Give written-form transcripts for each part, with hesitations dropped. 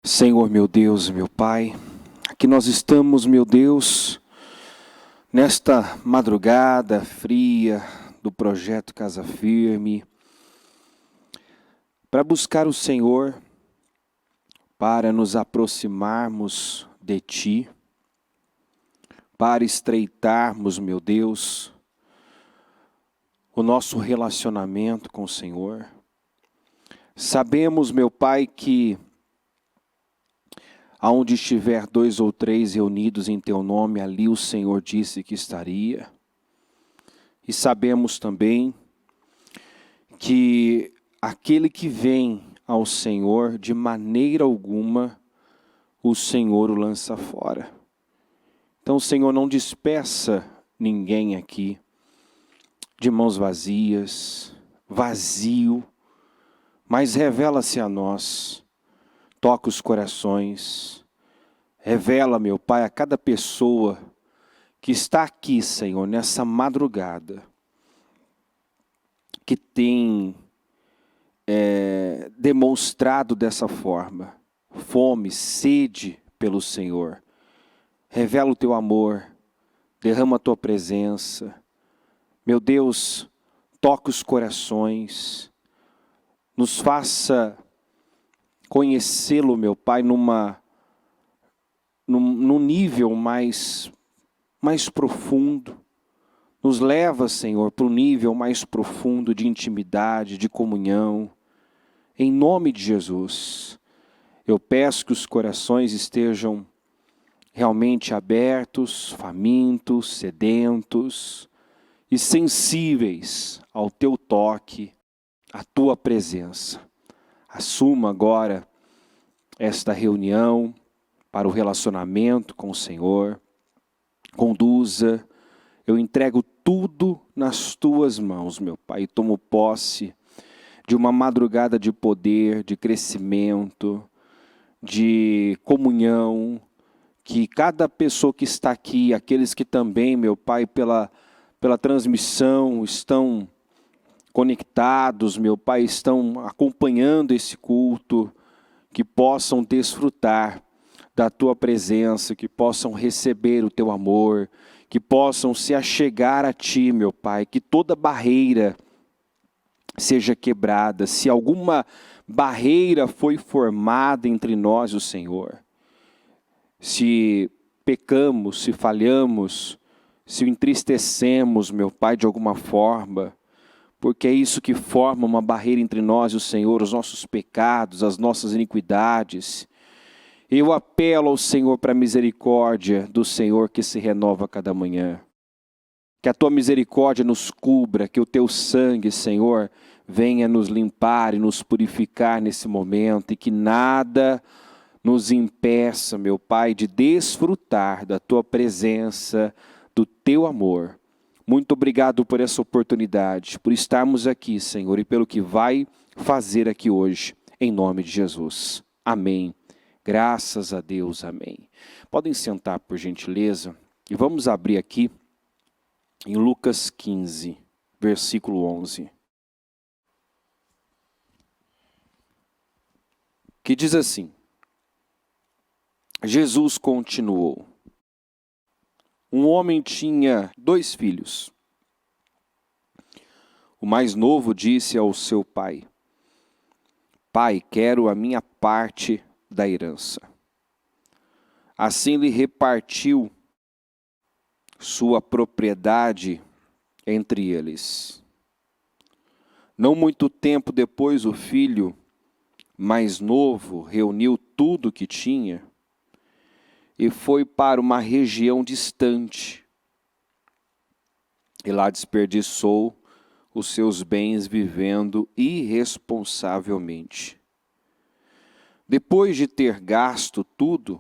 Senhor, meu Deus, meu Pai, aqui nós estamos, meu Deus, nesta madrugada fria do projeto Casa Firme, para buscar o Senhor, para nos aproximarmos de Ti, para estreitarmos, meu Deus, o nosso relacionamento com o Senhor. Sabemos, meu Pai, que aonde estiver 2 ou 3 reunidos em Teu nome, ali o Senhor disse que estaria. E sabemos também que aquele que vem ao Senhor, de maneira alguma, o Senhor o lança fora. Então, Senhor, não despeça ninguém aqui de mãos vazias, vazio, mas revela-se a nós. Toca os corações, revela, meu Pai, a cada pessoa que está aqui, Senhor, nessa madrugada, que tem demonstrado dessa forma, fome, sede pelo Senhor. Revela o Teu amor, derrama a Tua presença. Meu Deus, toca os corações, nos faça conhecê-lo, meu Pai, num nível mais profundo. Nos leva, Senhor, para um nível mais profundo de intimidade, de comunhão. Em nome de Jesus, eu peço que os corações estejam realmente abertos, famintos, sedentos e sensíveis ao Teu toque, à Tua presença. Assuma agora esta reunião para o relacionamento com o Senhor. Conduza, eu entrego tudo nas Tuas mãos, meu Pai, e tomo posse de uma madrugada de poder, de crescimento, de comunhão, que cada pessoa que está aqui, aqueles que também, meu Pai, pela transmissão estão conectados, meu Pai, estão acompanhando esse culto, que possam desfrutar da Tua presença, que possam receber o Teu amor, que possam se achegar a Ti, meu Pai, que toda barreira seja quebrada. Se alguma barreira foi formada entre nós e o Senhor, se pecamos, se falhamos, se o entristecemos, meu Pai, de alguma forma, porque é isso que forma uma barreira entre nós e o Senhor, os nossos pecados, as nossas iniquidades. Eu apelo ao Senhor para a misericórdia do Senhor que se renova a cada manhã. Que a Tua misericórdia nos cubra, que o Teu sangue, Senhor, venha nos limpar e nos purificar nesse momento, e que nada nos impeça, meu Pai, de desfrutar da Tua presença, do Teu amor. Muito obrigado por essa oportunidade, por estarmos aqui, Senhor, e pelo que vai fazer aqui hoje, em nome de Jesus. Amém. Graças a Deus, amém. Podem sentar, por gentileza, e vamos abrir aqui em Lucas 15, versículo 11. Que diz assim: Jesus continuou. Um homem tinha 2 filhos. O mais novo disse ao seu pai: Pai, quero a minha parte da herança. Assim lhe repartiu sua propriedade entre eles. Não muito tempo depois, o filho mais novo reuniu tudo o que tinha e foi para uma região distante. E lá desperdiçou os seus bens vivendo irresponsavelmente. Depois de ter gasto tudo,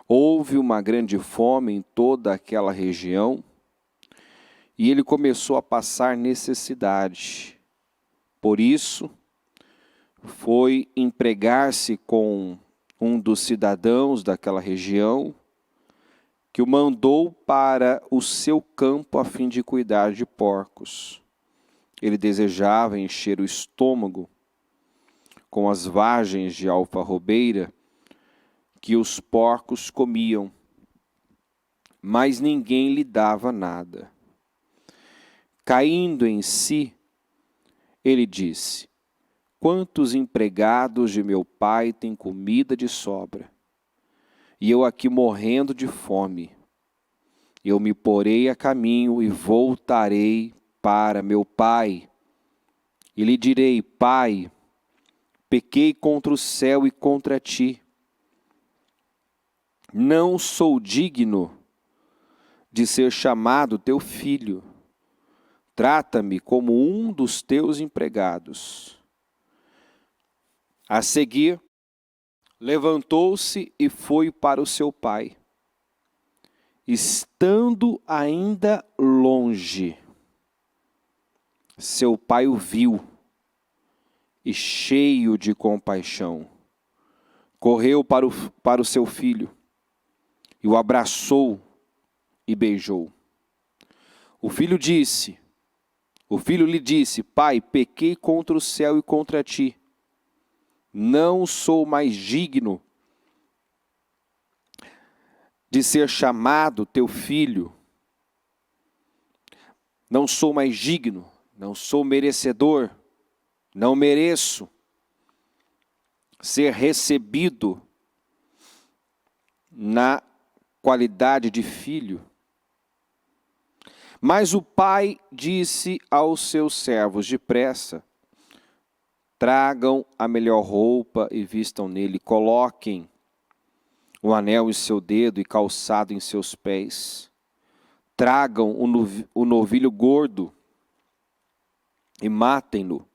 houve uma grande fome em toda aquela região e ele começou a passar necessidade. Por isso, foi empregar-se com um dos cidadãos daquela região, que o mandou para o seu campo a fim de cuidar de porcos. Ele desejava encher o estômago com as vagens de alfarrobeira que os porcos comiam, mas ninguém lhe dava nada. Caindo em si, ele disse: quantos empregados de meu pai têm comida de sobra, e eu aqui morrendo de fome. Eu me porei a caminho e voltarei para meu pai, e lhe direi: Pai, pequei contra o céu e contra ti. Não sou digno de ser chamado teu filho. Trata-me como um dos teus empregados. A seguir, levantou-se e foi para o seu pai. Estando ainda longe, seu pai o viu e, cheio de compaixão, correu para o seu filho e o abraçou e beijou. O filho lhe disse: Pai, pequei contra o céu e contra ti. Não sou mais digno de ser chamado teu filho. Não sou mais digno, não sou merecedor, não mereço ser recebido na qualidade de filho. Mas o pai disse aos seus servos: depressa, tragam a melhor roupa e vistam nele, coloquem um anel em seu dedo e calçado em seus pés. Tragam o novilho gordo e matem-no.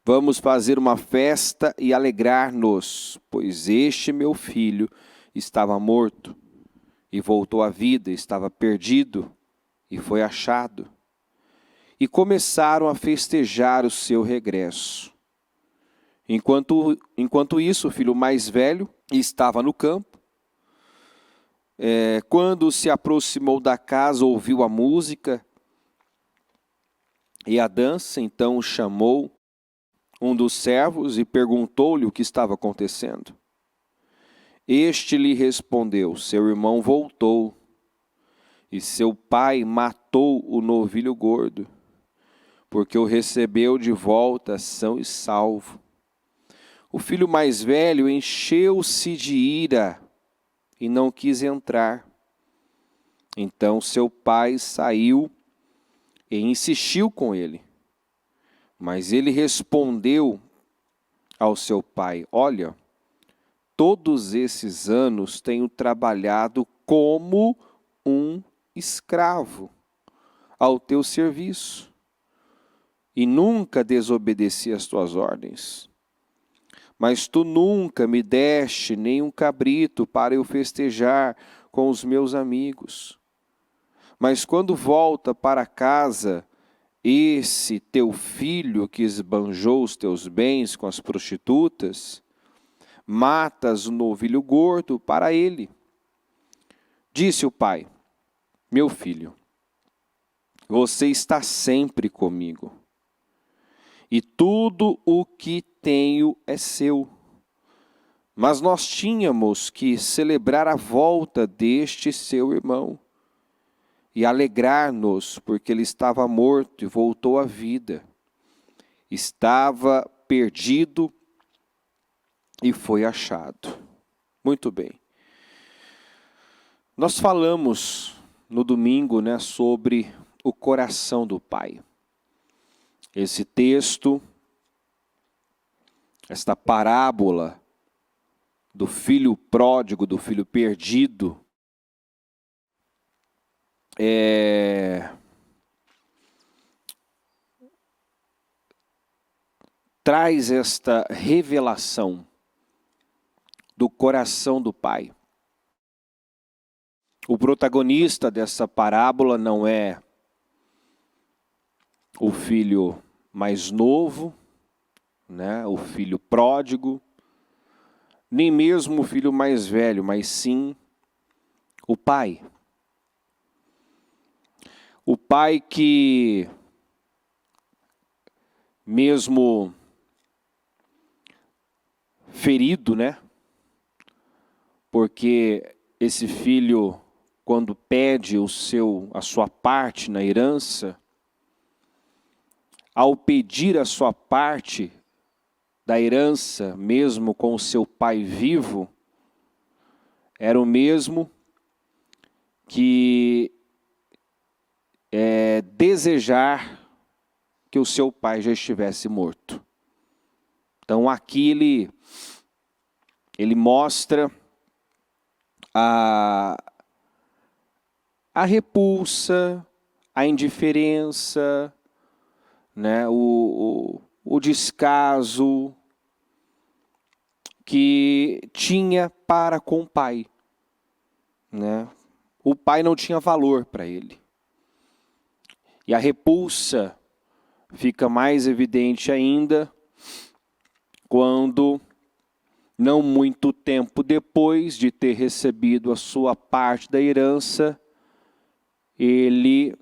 Vamos fazer uma festa e alegrar-nos, pois este meu filho estava morto e voltou à vida, estava perdido e foi achado. E começaram a festejar o seu regresso. Enquanto isso, o filho mais velho estava no campo. Quando se aproximou da casa, ouviu a música e a dança, então chamou um dos servos e perguntou-lhe o que estava acontecendo. Este lhe respondeu: seu irmão voltou e seu pai matou o novilho gordo, porque o recebeu de volta são e salvo. O filho mais velho encheu-se de ira e não quis entrar. Então seu pai saiu e insistiu com ele. Mas ele respondeu ao seu pai: olha, todos esses anos tenho trabalhado como um escravo ao teu serviço e nunca desobedeci às tuas ordens. Mas tu nunca me deste nem um cabrito para eu festejar com os meus amigos. Mas quando volta para casa esse teu filho que esbanjou os teus bens com as prostitutas, matas o novilho gordo para ele. Disse o pai: meu filho, você está sempre comigo, e tudo o que tenho é seu. Mas nós tínhamos que celebrar a volta deste seu irmão e alegrar-nos, porque ele estava morto e voltou à vida. Estava perdido e foi achado. Muito bem. Nós falamos no domingo, sobre o coração do pai. Esse texto, esta parábola do filho pródigo, do filho perdido, traz esta revelação do coração do pai. O protagonista dessa parábola não é o filho mais novo, o filho pródigo, nem mesmo o filho mais velho, mas sim o pai. O pai que, mesmo ferido, né? Porque esse filho, quando pede a sua parte na herança, ao pedir a sua parte da herança, mesmo com o seu pai vivo, era o mesmo que desejar que o seu pai já estivesse morto. Então aqui ele mostra a repulsa, a indiferença, né, o descaso que tinha para com o pai, né? O pai não tinha valor para ele. E a repulsa fica mais evidente ainda quando, não muito tempo depois de ter recebido a sua parte da herança, ele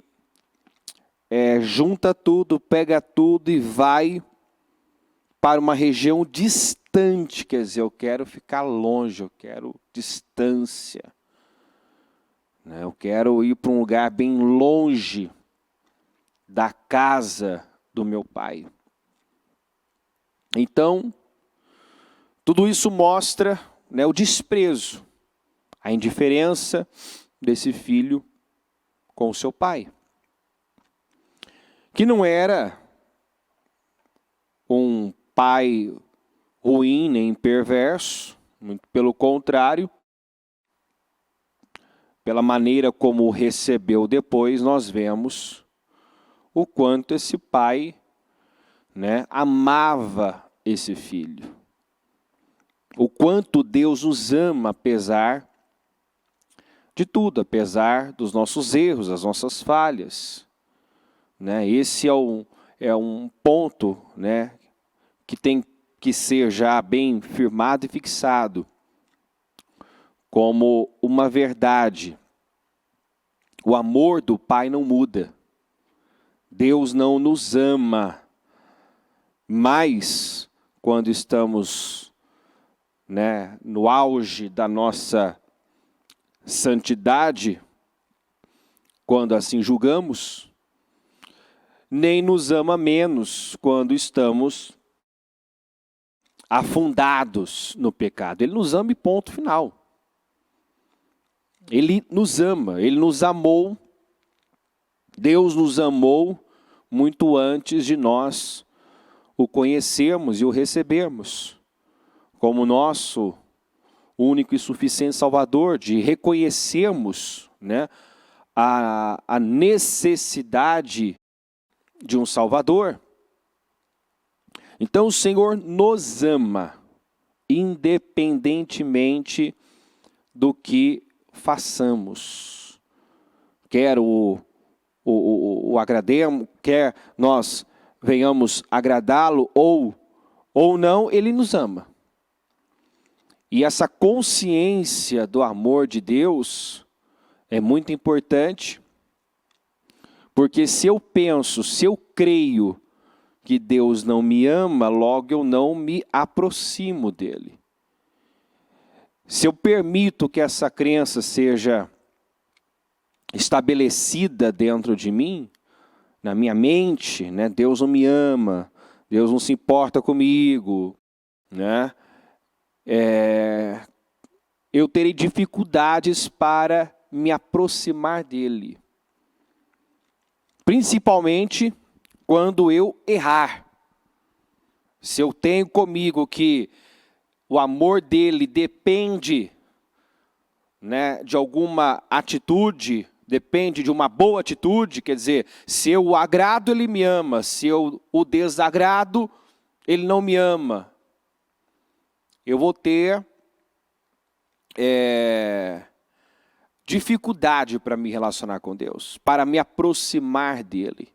junta tudo, pega tudo e vai para uma região distante. Quer dizer, eu quero ficar longe, eu quero distância, né? Eu quero ir para um lugar bem longe da casa do meu pai. Então, tudo isso mostra, né, o desprezo, a indiferença desse filho com o seu pai, que não era um pai ruim nem perverso, muito pelo contrário. Pela maneira como o recebeu depois, nós vemos o quanto esse pai, né, amava esse filho. O quanto Deus nos ama, apesar de tudo, apesar dos nossos erros, das nossas falhas, né? Esse é um ponto, né, que tem que ser já bem firmado e fixado como uma verdade. O amor do Pai não muda. Deus não nos ama mais quando estamos, né, no auge da nossa santidade, quando assim julgamos, nem nos ama menos quando estamos afundados no pecado. Ele nos ama e ponto final. Ele nos ama, Ele nos amou, Deus nos amou muito antes de nós o conhecermos e o recebermos como nosso único e suficiente Salvador, de reconhecermos, né, a necessidade de um Salvador. Então o Senhor nos ama, independentemente do que façamos. Quer o agrademos, quer nós venhamos agradá-lo ou não, Ele nos ama. E essa consciência do amor de Deus é muito importante, porque se eu penso, se eu creio que Deus não me ama, logo eu não me aproximo dele. Se eu permito que essa crença seja estabelecida dentro de mim, na minha mente, né, Deus não me ama, Deus não se importa comigo, né, eu terei dificuldades para me aproximar dele. Principalmente quando eu errar. Se eu tenho comigo que o amor dele depende, né, de alguma atitude, depende de uma boa atitude, quer dizer, se eu o agrado, ele me ama, se eu o desagrado, ele não me ama. Eu vou ter dificuldade para me relacionar com Deus, para me aproximar dele.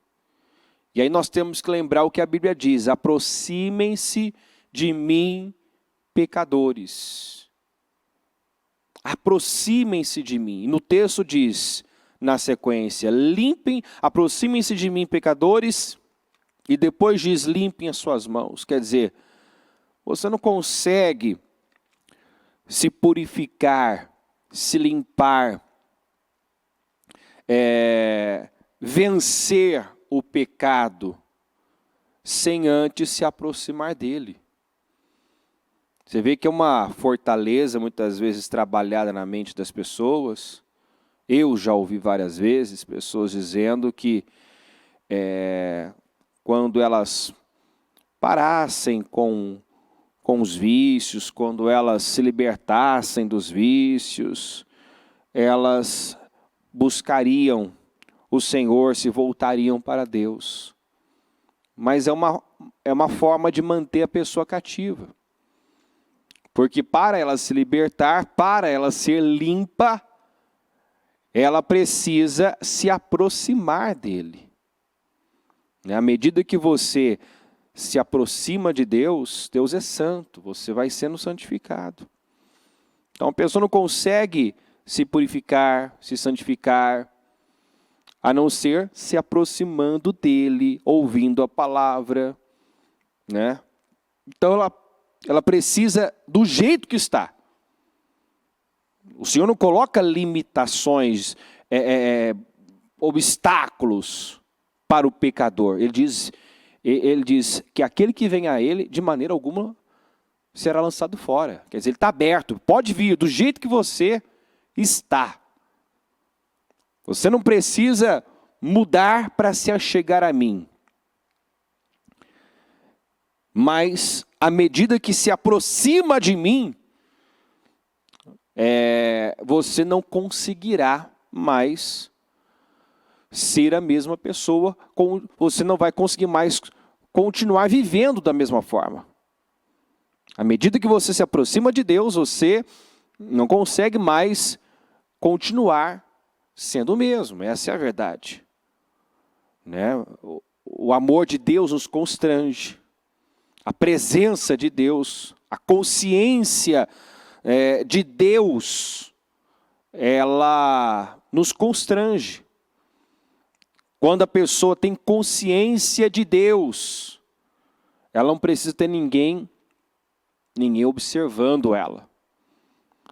E aí nós temos que lembrar o que a Bíblia diz: aproximem-se de mim, pecadores. Aproximem-se de mim. No texto diz, na sequência, aproximem-se de mim, pecadores, e depois diz, limpem as suas mãos. Quer dizer, você não consegue se purificar, se limpar, vencer o pecado, sem antes se aproximar dele. Você vê que é uma fortaleza, muitas vezes, trabalhada na mente das pessoas. Eu já ouvi várias vezes pessoas dizendo que quando elas parassem com os vícios, quando elas se libertassem dos vícios, elas buscariam o Senhor, se voltariam para Deus. Mas é uma forma de manter a pessoa cativa. Porque para ela se libertar, para ela ser limpa, ela precisa se aproximar dele. À medida que você se aproxima de Deus, Deus é santo, você vai sendo santificado. Então a pessoa não consegue se purificar, se santificar, a não ser se aproximando dele, ouvindo a palavra, né? Então ela precisa do jeito que está. O Senhor não coloca limitações, obstáculos para o pecador. Ele diz que aquele que vem a ele, de maneira alguma, será lançado fora. Quer dizer, ele está aberto, pode vir do jeito que você está. Você não precisa mudar para se achegar a mim. Mas, à medida que se aproxima de mim, você não conseguirá mais ser a mesma pessoa, você não vai conseguir mais continuar vivendo da mesma forma. À medida que você se aproxima de Deus, você não consegue mais continuar sendo o mesmo, essa é a verdade. Né? O amor de Deus nos constrange, a presença de Deus, a consciência de Deus, ela nos constrange. Quando a pessoa tem consciência de Deus, ela não precisa ter ninguém observando ela.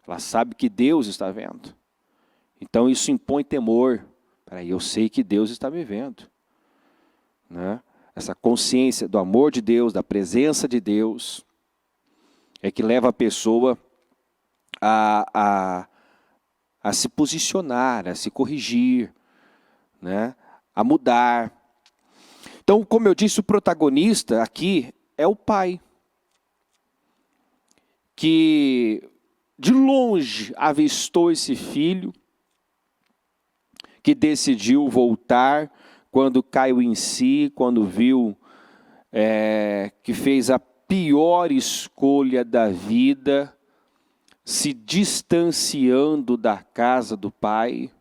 Ela sabe que Deus está vendo. Então isso impõe temor. Peraí, eu sei que Deus está me vendo. Né? Essa consciência do amor de Deus, da presença de Deus, é que leva a pessoa a se posicionar, a se corrigir, né? A mudar. Então, como eu disse, o protagonista aqui é o pai, que de longe avistou esse filho, que decidiu voltar quando caiu em si, quando viu que fez a pior escolha da vida, se distanciando da casa do pai.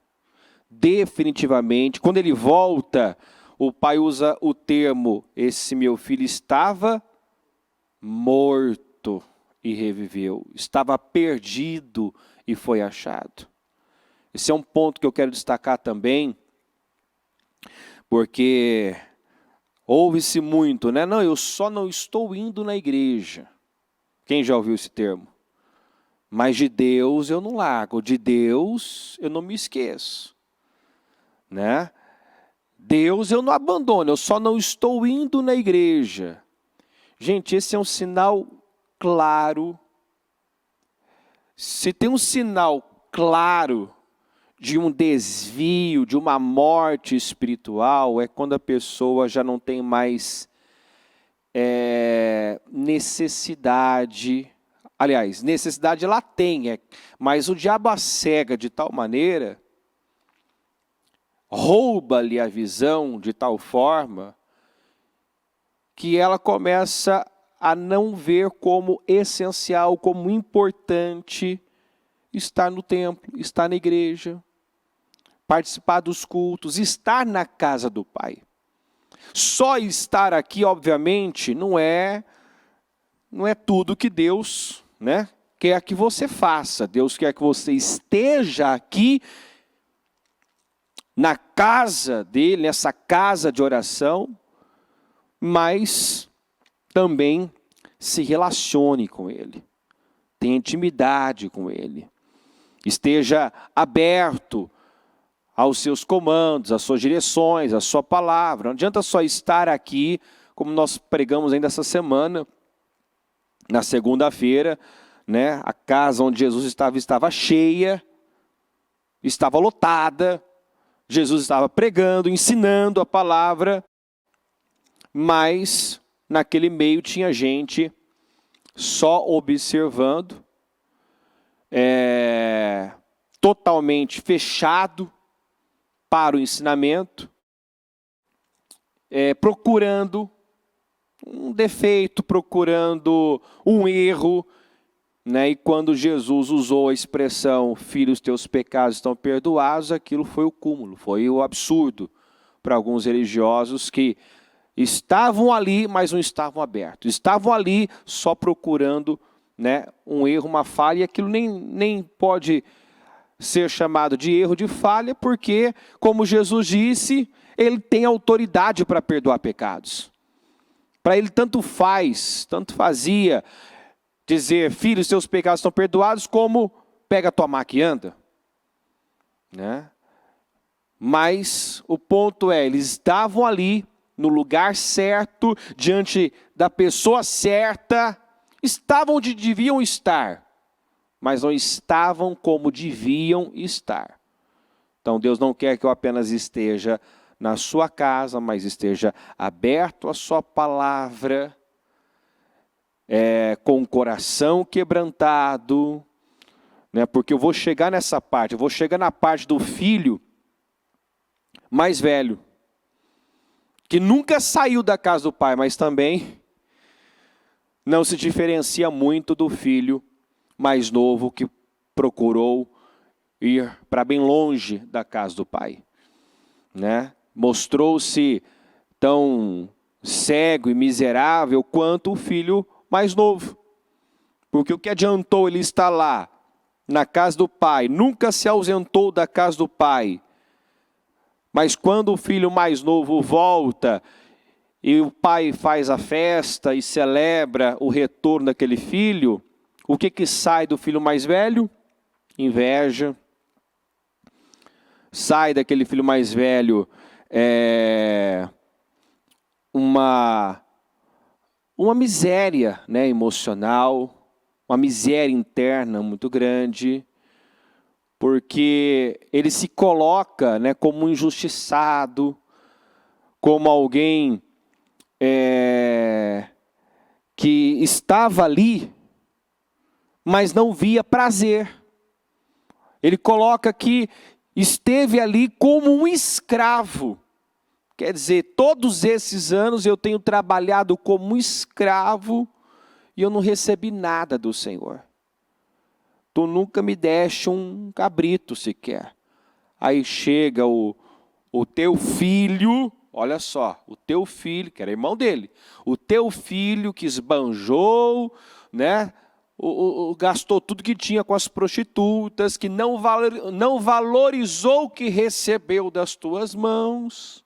Definitivamente, quando ele volta, o pai usa o termo, esse meu filho estava morto e reviveu, estava perdido e foi achado. Esse é um ponto que eu quero destacar também, porque ouve-se muito, né? Não, eu só não estou indo na igreja. Quem já ouviu esse termo? Mas de Deus eu não largo, de Deus eu não me esqueço. Né? Deus eu não abandono, eu só não estou indo na igreja. Gente, esse é um sinal claro. Se tem um sinal claro de um desvio, de uma morte espiritual, é quando a pessoa já não tem mais necessidade. Aliás, necessidade ela tem, mas o diabo a cega de tal maneira, rouba-lhe a visão de tal forma, que ela começa a não ver como essencial, como importante estar no templo, estar na igreja, participar dos cultos, estar na casa do Pai. Só estar aqui, obviamente, não é tudo que Deus, né, quer que você faça. Deus quer que você esteja aqui na casa dele, nessa casa de oração, mas também se relacione com Ele, tenha intimidade com Ele, esteja aberto aos seus comandos, às suas direções, à sua palavra. Não adianta só estar aqui, como nós pregamos ainda essa semana, na segunda-feira, né? A casa onde Jesus estava cheia, estava lotada, Jesus estava pregando, ensinando a palavra, mas naquele meio tinha gente só observando, totalmente fechado para o ensinamento, procurando um defeito, procurando um erro, né? E quando Jesus usou a expressão, filho, os teus pecados estão perdoados, aquilo foi o cúmulo, foi o absurdo para alguns religiosos que estavam ali, mas não estavam abertos. Estavam ali só procurando, né, um erro, uma falha, e aquilo nem pode ser chamado de erro, de falha, porque, como Jesus disse, Ele tem autoridade para perdoar pecados. Para Ele tanto fazia dizer, filho, os teus pecados estão perdoados, como pega a tua maca e anda. Né? Mas o ponto é, eles estavam ali, no lugar certo, diante da pessoa certa, estavam onde deviam estar, mas não estavam como deviam estar. Então Deus não quer que eu apenas esteja na sua casa, mas esteja aberto à sua palavra, com o coração quebrantado, né? Porque eu vou chegar nessa parte, eu vou chegar na parte do filho mais velho, que nunca saiu da casa do pai, mas também não se diferencia muito do filho mais novo que procurou ir para bem longe da casa do pai, né? Mostrou-se tão cego e miserável quanto o filho mais novo, porque o que adiantou ele estar lá na casa do pai, nunca se ausentou da casa do pai, mas quando o filho mais novo volta e o pai faz a festa e celebra o retorno daquele filho, o que sai do filho mais velho? Inveja. Sai daquele filho mais velho uma miséria, né, emocional, uma miséria interna muito grande, porque ele se coloca, né, como um injustiçado, como alguém que estava ali, mas não via prazer. Ele coloca que esteve ali como um escravo. Quer dizer, todos esses anos eu tenho trabalhado como escravo e eu não recebi nada do Senhor. Tu nunca me deste um cabrito sequer. Aí chega o teu filho, olha só, o teu filho, que era irmão dele, o teu filho que esbanjou, né? Gastou tudo que tinha com as prostitutas, que não valorizou o que recebeu das tuas mãos.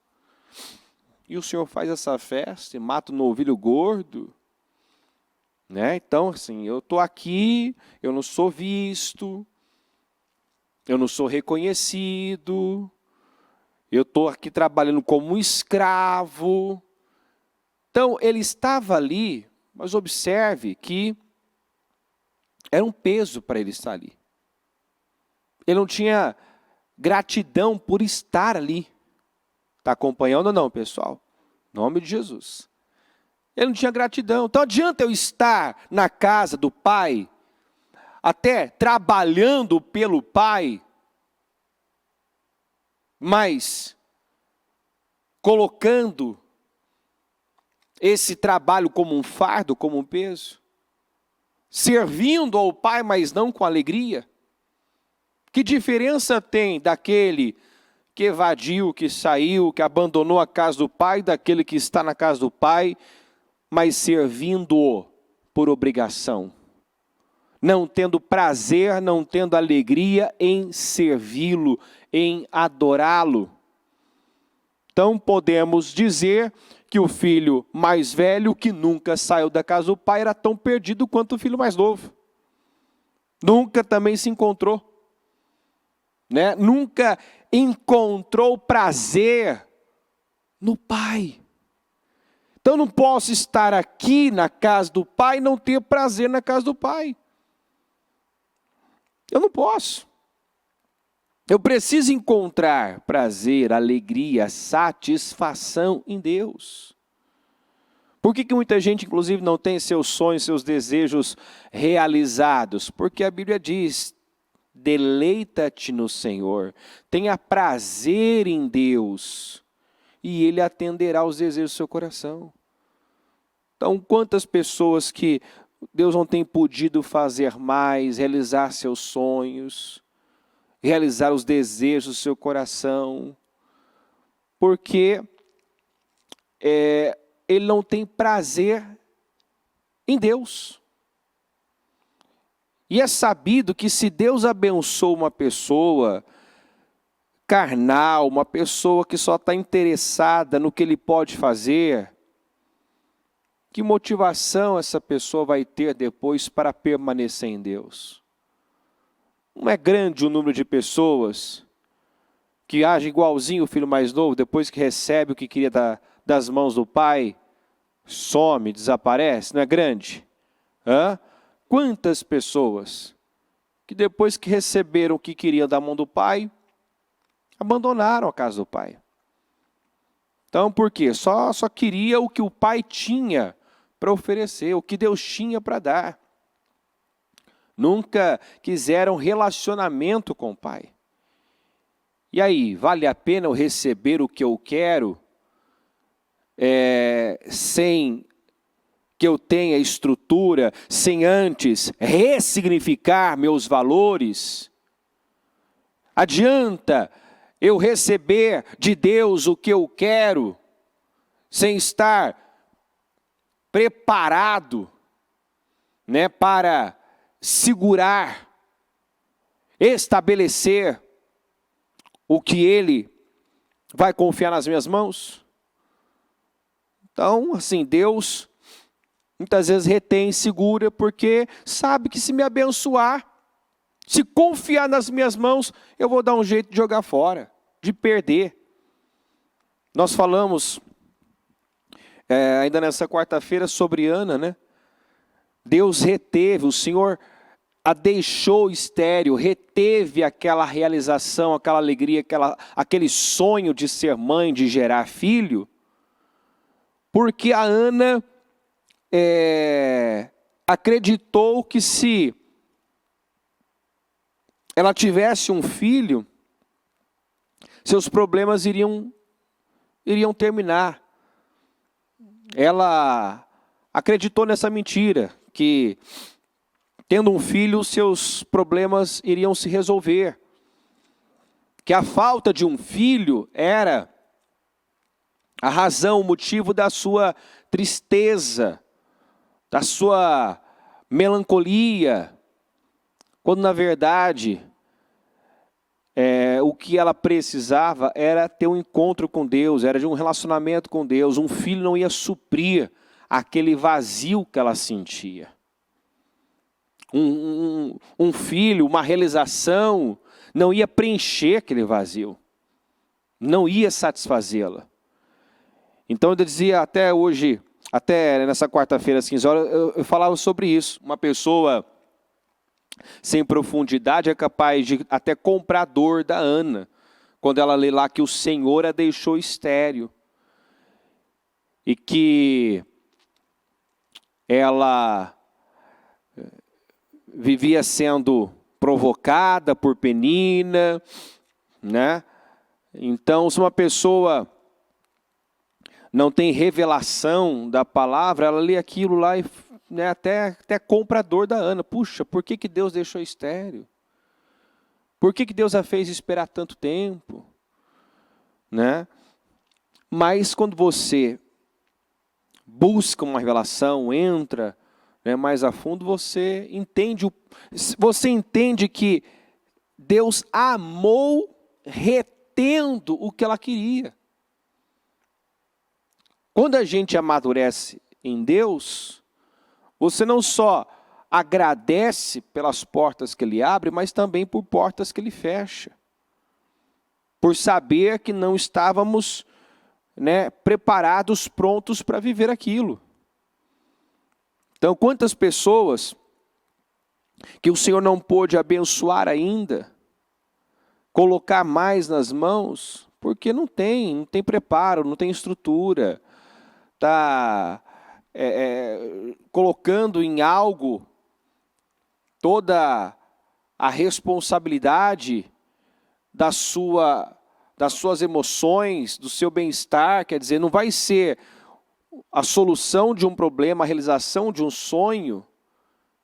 E o Senhor faz essa festa e mata um novilho gordo. Né? Então, assim, eu estou aqui, eu não sou visto, eu não sou reconhecido, eu estou aqui trabalhando como um escravo. Então, ele estava ali, mas observe que era um peso para ele estar ali. Ele não tinha gratidão por estar ali. Está acompanhando ou não, pessoal? Em nome de Jesus. Ele não tinha gratidão. Então adianta eu estar na casa do pai, até trabalhando pelo pai, mas colocando esse trabalho como um fardo, como um peso, servindo ao pai, mas não com alegria. Que diferença tem daquele que evadiu, que saiu, que abandonou a casa do pai, daquele que está na casa do pai, mas servindo-o por obrigação, não tendo prazer, não tendo alegria em servi-lo, em adorá-lo? Então podemos dizer que o filho mais velho, que nunca saiu da casa do pai, era tão perdido quanto o filho mais novo. Nunca também se encontrou, né? Nunca encontrou prazer no pai. Então não posso estar aqui na casa do pai e não ter prazer na casa do pai. Eu não posso. Eu preciso encontrar prazer, alegria, satisfação em Deus. Por que muita gente, inclusive, não tem seus sonhos, seus desejos realizados? Porque a Bíblia diz, deleita-te no Senhor, tenha prazer em Deus, e Ele atenderá os desejos do seu coração. Então, quantas pessoas que Deus não tem podido fazer mais, realizar seus sonhos, realizar os desejos do seu coração, porque ele não tem prazer em Deus. E é sabido que se Deus abençoa uma pessoa carnal, uma pessoa que só está interessada no que ele pode fazer, que motivação essa pessoa vai ter depois para permanecer em Deus? Não é grande o número de pessoas que agem igualzinho o filho mais novo, depois que recebe o que queria das mãos do pai, some, desaparece? Não é grande? Quantas pessoas que depois que receberam o que queriam da mão do pai, abandonaram a casa do pai? Então, por quê? Só queria o que o pai tinha para oferecer, o que Deus tinha para dar. Nunca quiseram relacionamento com o pai. E aí, vale a pena eu receber o que eu quero, sem que eu tenha estrutura, sem antes ressignificar meus valores? Adianta eu receber de Deus o que eu quero, sem estar preparado, né, para segurar, estabelecer o que Ele vai confiar nas minhas mãos? Então, assim, Deus muitas vezes retém, segura, porque sabe que se me abençoar, se confiar nas minhas mãos, eu vou dar um jeito de jogar fora, de perder. Nós falamos ainda nessa quarta-feira sobre Ana, né? Deus reteve, o Senhor a deixou estéril, reteve aquela realização, aquela alegria, aquele sonho de ser mãe, de gerar filho, porque a Ana acreditou que se ela tivesse um filho, seus problemas iriam terminar. Ela acreditou nessa mentira, que tendo um filho, seus problemas iriam se resolver. Que a falta de um filho era a razão, o motivo da sua tristeza, da sua melancolia, quando na verdade o que ela precisava era ter um encontro com Deus, era de um relacionamento com Deus. Um filho não ia suprir aquele vazio que ela sentia. Um filho, uma realização, não ia preencher aquele vazio, não ia satisfazê-la. Então eu dizia até hoje, até nessa quarta-feira às 15 horas, eu falava sobre isso. Uma pessoa sem profundidade é capaz de até comprar a dor da Ana, quando ela lê lá que o Senhor a deixou estéril, e que ela vivia sendo provocada por Penina, né? Então, se uma pessoa não tem revelação da palavra, ela lê aquilo lá e, né, até compra a dor da Ana. Puxa, por que Deus deixou estéril? Por que Deus a fez esperar tanto tempo? Né? Mas quando você busca uma revelação, entra, né, mais a fundo, você entende que Deus amou retendo o que ela queria. Quando a gente amadurece em Deus, você não só agradece pelas portas que Ele abre, mas também por portas que Ele fecha. Por saber que não estávamos, preparados, prontos para viver aquilo. Então, quantas pessoas que o Senhor não pôde abençoar ainda, colocar mais nas mãos, porque não tem preparo, não tem estrutura, está colocando em algo toda a responsabilidade das suas emoções, do seu bem-estar, quer dizer, não vai ser a solução de um problema, a realização de um sonho,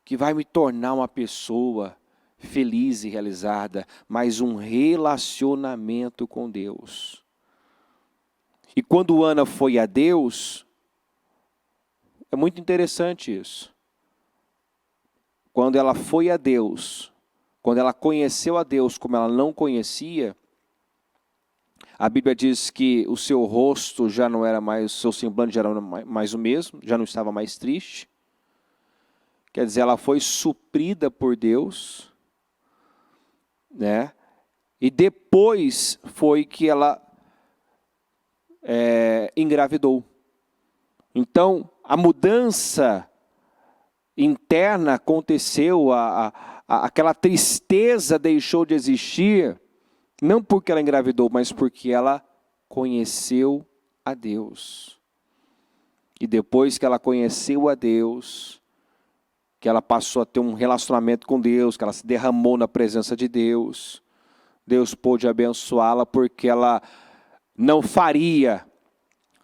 que vai me tornar uma pessoa feliz e realizada, mas um relacionamento com Deus. E quando Ana foi a Deus, é muito interessante isso. Quando ela foi a Deus, quando ela conheceu a Deus como ela não conhecia, a Bíblia diz que o seu rosto já não era mais, o seu semblante já era mais o mesmo, já não estava mais triste. Quer dizer, ela foi suprida por Deus, e depois foi que ela engravidou. Então, a mudança interna aconteceu, aquela tristeza deixou de existir, não porque ela engravidou, mas porque ela conheceu a Deus. E depois que ela conheceu a Deus, que ela passou a ter um relacionamento com Deus, que ela se derramou na presença de Deus, Deus pôde abençoá-la porque ela não faria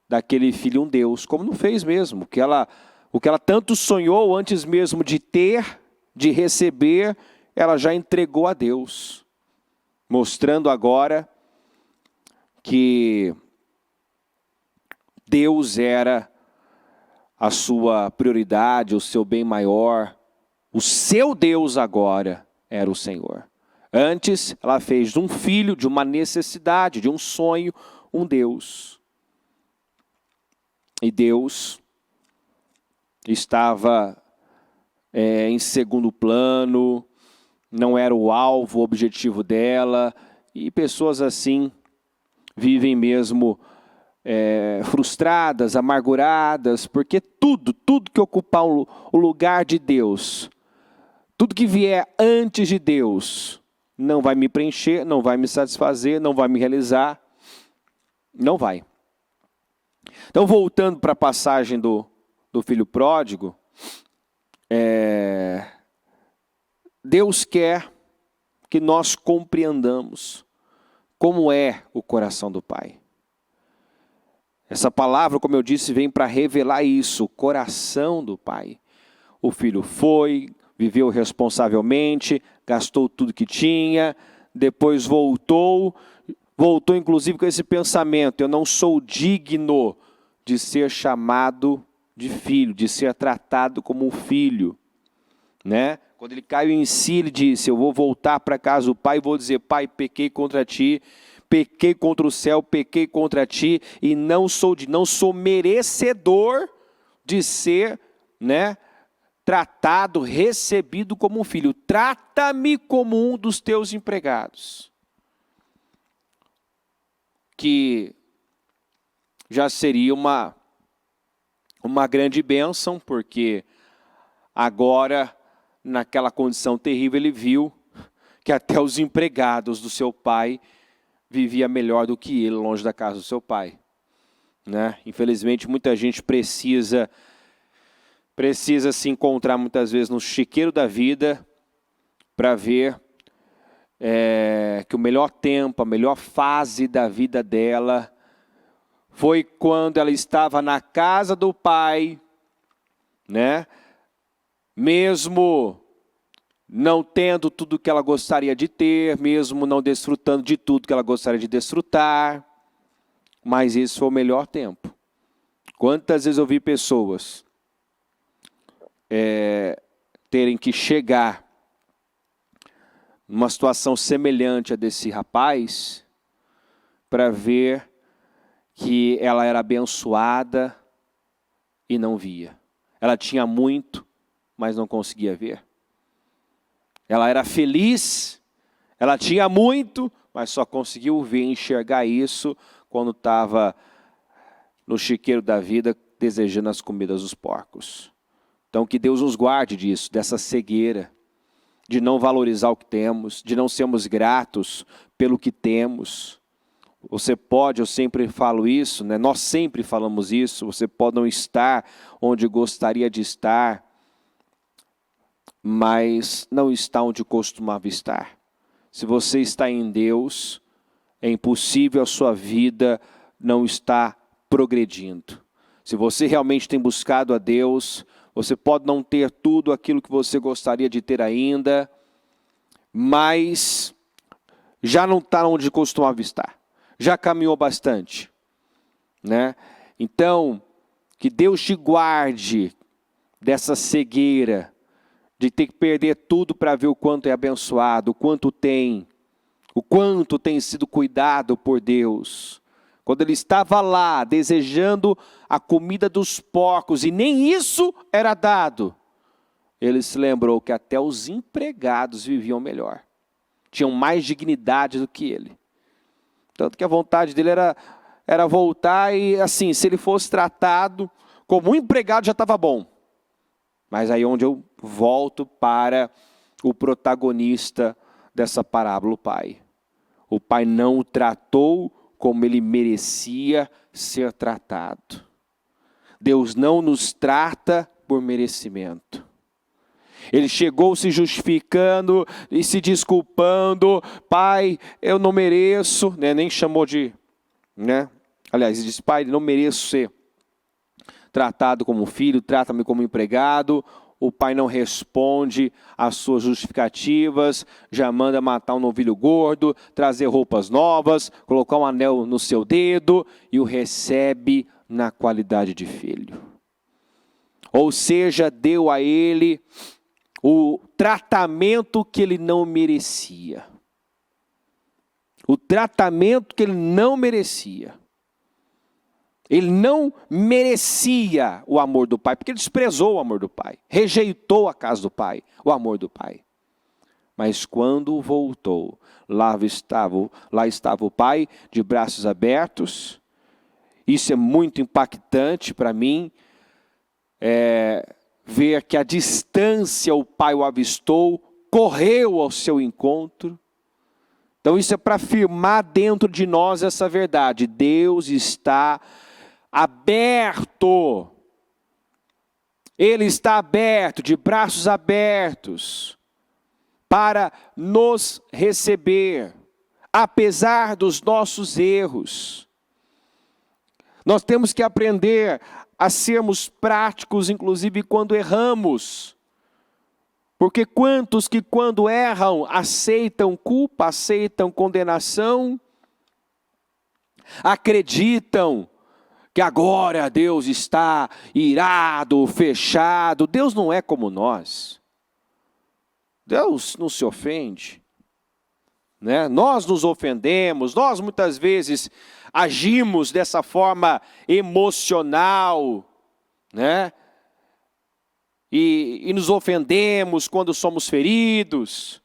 daquele filho um Deus, como não fez mesmo. O que ela tanto sonhou antes mesmo de ter, de receber, ela já entregou a Deus, mostrando agora que Deus era a sua prioridade, o seu bem maior. O seu Deus agora era o Senhor. Antes, ela fez de um filho, de uma necessidade, de um sonho, um Deus. E Deus estava em segundo plano, não era o alvo, o objetivo dela. E pessoas assim vivem mesmo frustradas, amarguradas, porque tudo que ocupar o lugar de Deus, tudo que vier antes de Deus, não vai me preencher, não vai me satisfazer, não vai me realizar, não vai. Então, voltando para a passagem do filho pródigo, Deus quer que nós compreendamos como é o coração do Pai. Essa palavra, como eu disse, vem para revelar isso, o coração do Pai. O filho foi, viveu responsavelmente, gastou tudo que tinha, depois voltou inclusive com esse pensamento: eu não sou digno de ser chamado de filho, de ser tratado como um filho. Quando ele caiu em si, ele disse: eu vou voltar para casa do Pai e vou dizer: Pai, pequei contra ti, pequei contra o céu, pequei contra ti, e não sou merecedor de ser, tratado, recebido como um filho. Trata-me como um dos teus empregados. Que já seria uma grande bênção, porque agora, naquela condição terrível, ele viu que até os empregados do seu pai vivia melhor do que ele, longe da casa do seu pai. Infelizmente, muita gente precisa se encontrar muitas vezes no chiqueiro da vida para ver que o melhor tempo, a melhor fase da vida dela foi quando ela estava na casa do pai, mesmo não tendo tudo que ela gostaria de ter, mesmo não desfrutando de tudo que ela gostaria de desfrutar, mas esse foi o melhor tempo. Quantas vezes eu vi pessoas terem que chegar numa situação semelhante a desse rapaz, para ver que ela era abençoada, e não via. Ela tinha muito, mas não conseguia ver. Ela era feliz, ela tinha muito, mas só conseguiu ver e enxergar isso quando estava no chiqueiro da vida, desejando as comidas dos porcos. Então que Deus nos guarde disso, dessa cegueira, de não valorizar o que temos, de não sermos gratos pelo que temos. Você pode, eu sempre falo isso, né? Nós sempre falamos isso, você pode não estar onde gostaria de estar, mas não está onde costumava estar. Se você está em Deus, é impossível a sua vida não estar progredindo. Se você realmente tem buscado a Deus, você pode não ter tudo aquilo que você gostaria de ter ainda, mas já não está onde costumava estar. Já caminhou bastante, né? Então, que Deus te guarde dessa cegueira, de ter que perder tudo para ver o quanto é abençoado, o quanto tem sido cuidado por Deus. Quando ele estava lá, desejando a comida dos porcos, e nem isso era dado, ele se lembrou que até os empregados viviam melhor. Tinham mais dignidade do que ele. Tanto que a vontade dele era voltar e, assim, se ele fosse tratado como um empregado já estava bom. Mas aí onde eu volto para o protagonista dessa parábola, o pai. O pai não o tratou como ele merecia ser tratado. Deus não nos trata por merecimento. Ele chegou se justificando e se desculpando. Pai, eu não mereço, né? Nem chamou de, né? Aliás, ele disse, pai, eu não mereço ser tratado como filho, trata-me como empregado. O pai não responde às suas justificativas, já manda matar um novilho gordo, trazer roupas novas, colocar um anel no seu dedo e o recebe na qualidade de filho. Ou seja, deu a ele o tratamento que ele não merecia. O tratamento que ele não merecia. Ele não merecia o amor do pai, porque ele desprezou o amor do pai. Rejeitou a casa do pai, o amor do pai. Mas quando voltou, lá estava o pai de braços abertos. Isso é muito impactante para mim. Ver que a distância o pai o avistou, correu ao seu encontro. Então isso é para afirmar dentro de nós essa verdade. Deus está aberto. Ele está aberto, de braços abertos, para nos receber, apesar dos nossos erros. Nós temos que aprender a sermos práticos, inclusive quando erramos. Porque quantos que quando erram, aceitam culpa, aceitam condenação, acreditam que agora Deus está irado, fechado. Deus não é como nós. Deus não se ofende, né? Nós nos ofendemos, nós muitas vezes agimos dessa forma emocional, né? E nos ofendemos quando somos feridos.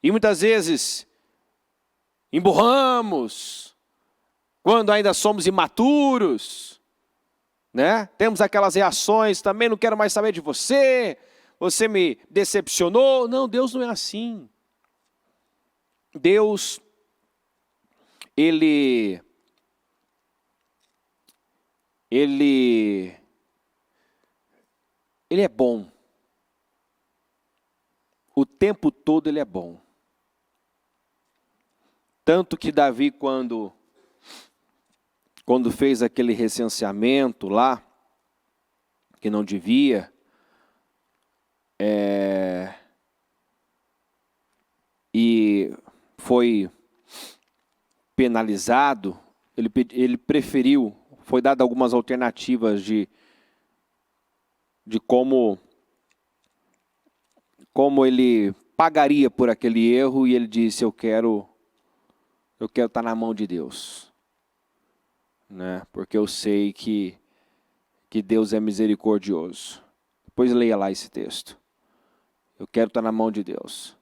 E muitas vezes emburramos quando ainda somos imaturos, né? Temos aquelas reações também, não quero mais saber de você, você me decepcionou. Não, Deus não é assim. Deus, Ele é bom. O tempo todo Ele é bom. Tanto que Davi, quando fez aquele recenseamento lá, que não devia, e foi penalizado, ele preferiu, foi dado algumas alternativas de como ele pagaria por aquele erro, e ele disse, eu quero estar na mão de Deus, né? Porque eu sei que que Deus é misericordioso? Depois leia lá esse texto. Eu quero estar na mão de Deus,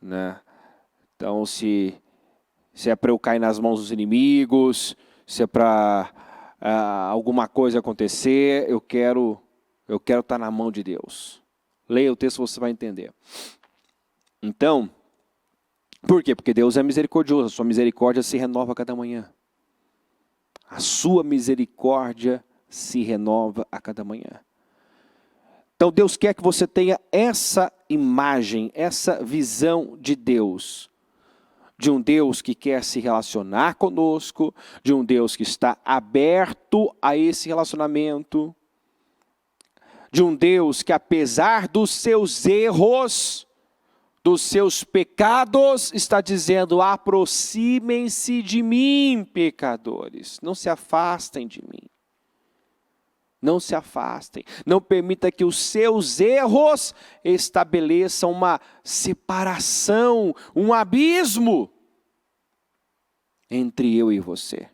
né? Então, se é para eu cair nas mãos dos inimigos, se é para alguma coisa acontecer, eu quero estar na mão de Deus. Leia o texto, você vai entender. Então, por quê? Porque Deus é misericordioso, a sua misericórdia se renova a cada manhã. A sua misericórdia se renova a cada manhã. Então Deus quer que você tenha essa imagem, essa visão de Deus. De um Deus que quer se relacionar conosco, de um Deus que está aberto a esse relacionamento, de um Deus que apesar dos seus erros, dos seus pecados, está dizendo: aproximem-se de mim, pecadores, não se afastem de mim. Não se afastem, não permita que os seus erros estabeleçam uma separação, um abismo entre eu e você.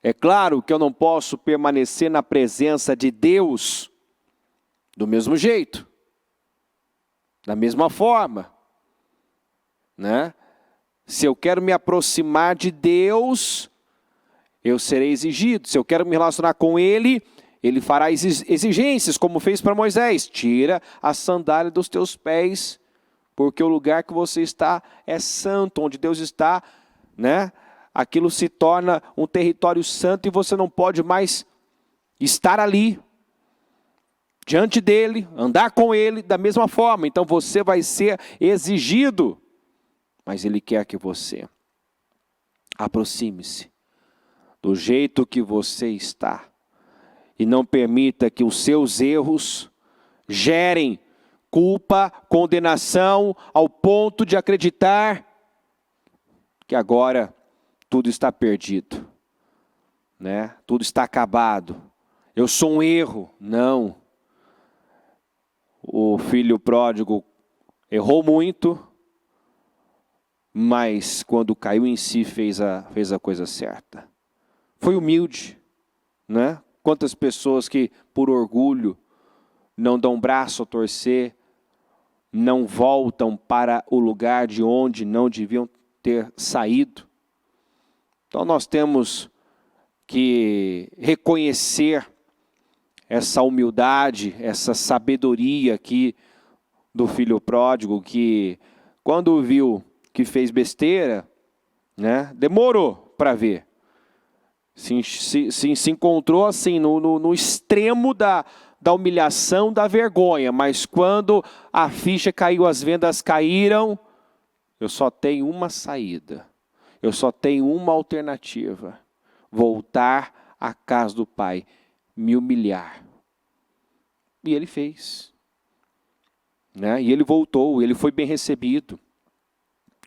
É claro que eu não posso permanecer na presença de Deus do mesmo jeito, da mesma forma, né? Se eu quero me aproximar de Deus, eu serei exigido. Se eu quero me relacionar com Ele, Ele fará exigências, como fez para Moisés. Tira a sandália dos teus pés, porque o lugar que você está é santo, onde Deus está, né? Aquilo se torna um território santo e você não pode mais estar ali, diante dEle, andar com Ele da mesma forma. Então você vai ser exigido, mas Ele quer que você aproxime-se do jeito que você está. E não permita que os seus erros gerem culpa, condenação, ao ponto de acreditar que agora tudo está perdido, né? Tudo está acabado. Eu sou um erro. Não. O filho pródigo errou muito, mas quando caiu em si fez a coisa certa. Foi humilde, né? Quantas pessoas que por orgulho não dão braço a torcer, não voltam para o lugar de onde não deviam ter saído. Então nós temos que reconhecer essa humildade, essa sabedoria aqui do filho pródigo, que quando viu que fez besteira, né, demorou para ver. Se encontrou assim no extremo da humilhação, da vergonha, mas quando a ficha caiu, as vendas caíram, eu só tenho uma saída, eu só tenho uma alternativa: voltar à casa do Pai, me humilhar. E ele fez, né? E ele voltou, ele foi bem recebido.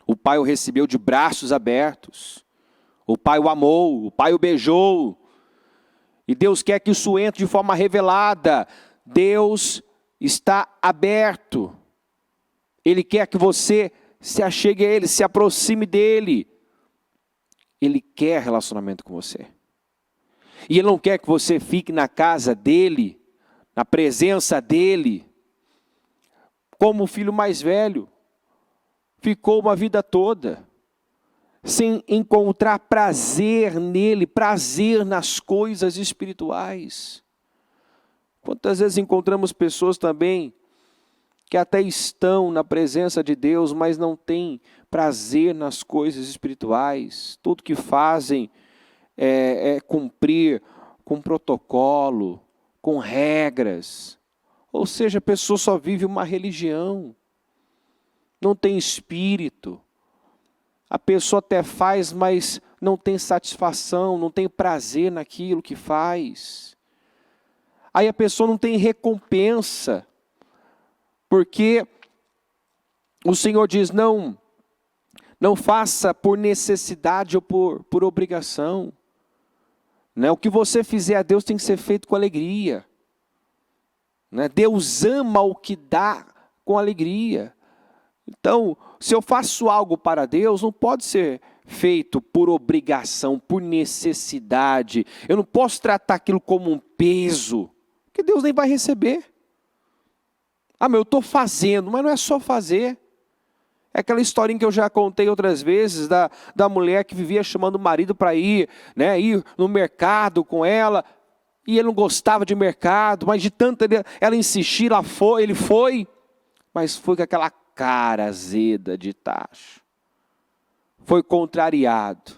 O Pai o recebeu de braços abertos. O Pai o amou, o Pai o beijou. E Deus quer que isso entre de forma revelada. Deus está aberto. Ele quer que você se achegue a Ele, se aproxime dEle. Ele quer relacionamento com você. E Ele não quer que você fique na casa dEle, na presença dEle, como o filho mais velho. Ficou uma vida toda sem encontrar prazer nele, prazer nas coisas espirituais. Quantas vezes encontramos pessoas também que até estão na presença de Deus, mas não têm prazer nas coisas espirituais. Tudo que fazem é cumprir com protocolo, com regras. Ou seja, a pessoa só vive uma religião, não tem espírito. A pessoa até faz, mas não tem satisfação, não tem prazer naquilo que faz. Aí a pessoa não tem recompensa, porque o Senhor diz: não faça por necessidade ou por obrigação. Né? O que você fizer a Deus tem que ser feito com alegria. Né? Deus ama o que dá com alegria. Então, se eu faço algo para Deus, não pode ser feito por obrigação, por necessidade. Eu não posso tratar aquilo como um peso, que Deus nem vai receber. Ah, mas eu estou fazendo, mas não é só fazer. É aquela historinha que eu já contei outras vezes, da mulher que vivia chamando o marido para ir no mercado com ela, e ele não gostava de mercado, mas de tanto ela insistir, ele foi, mas foi com aquela cara azeda de tacho. Foi contrariado.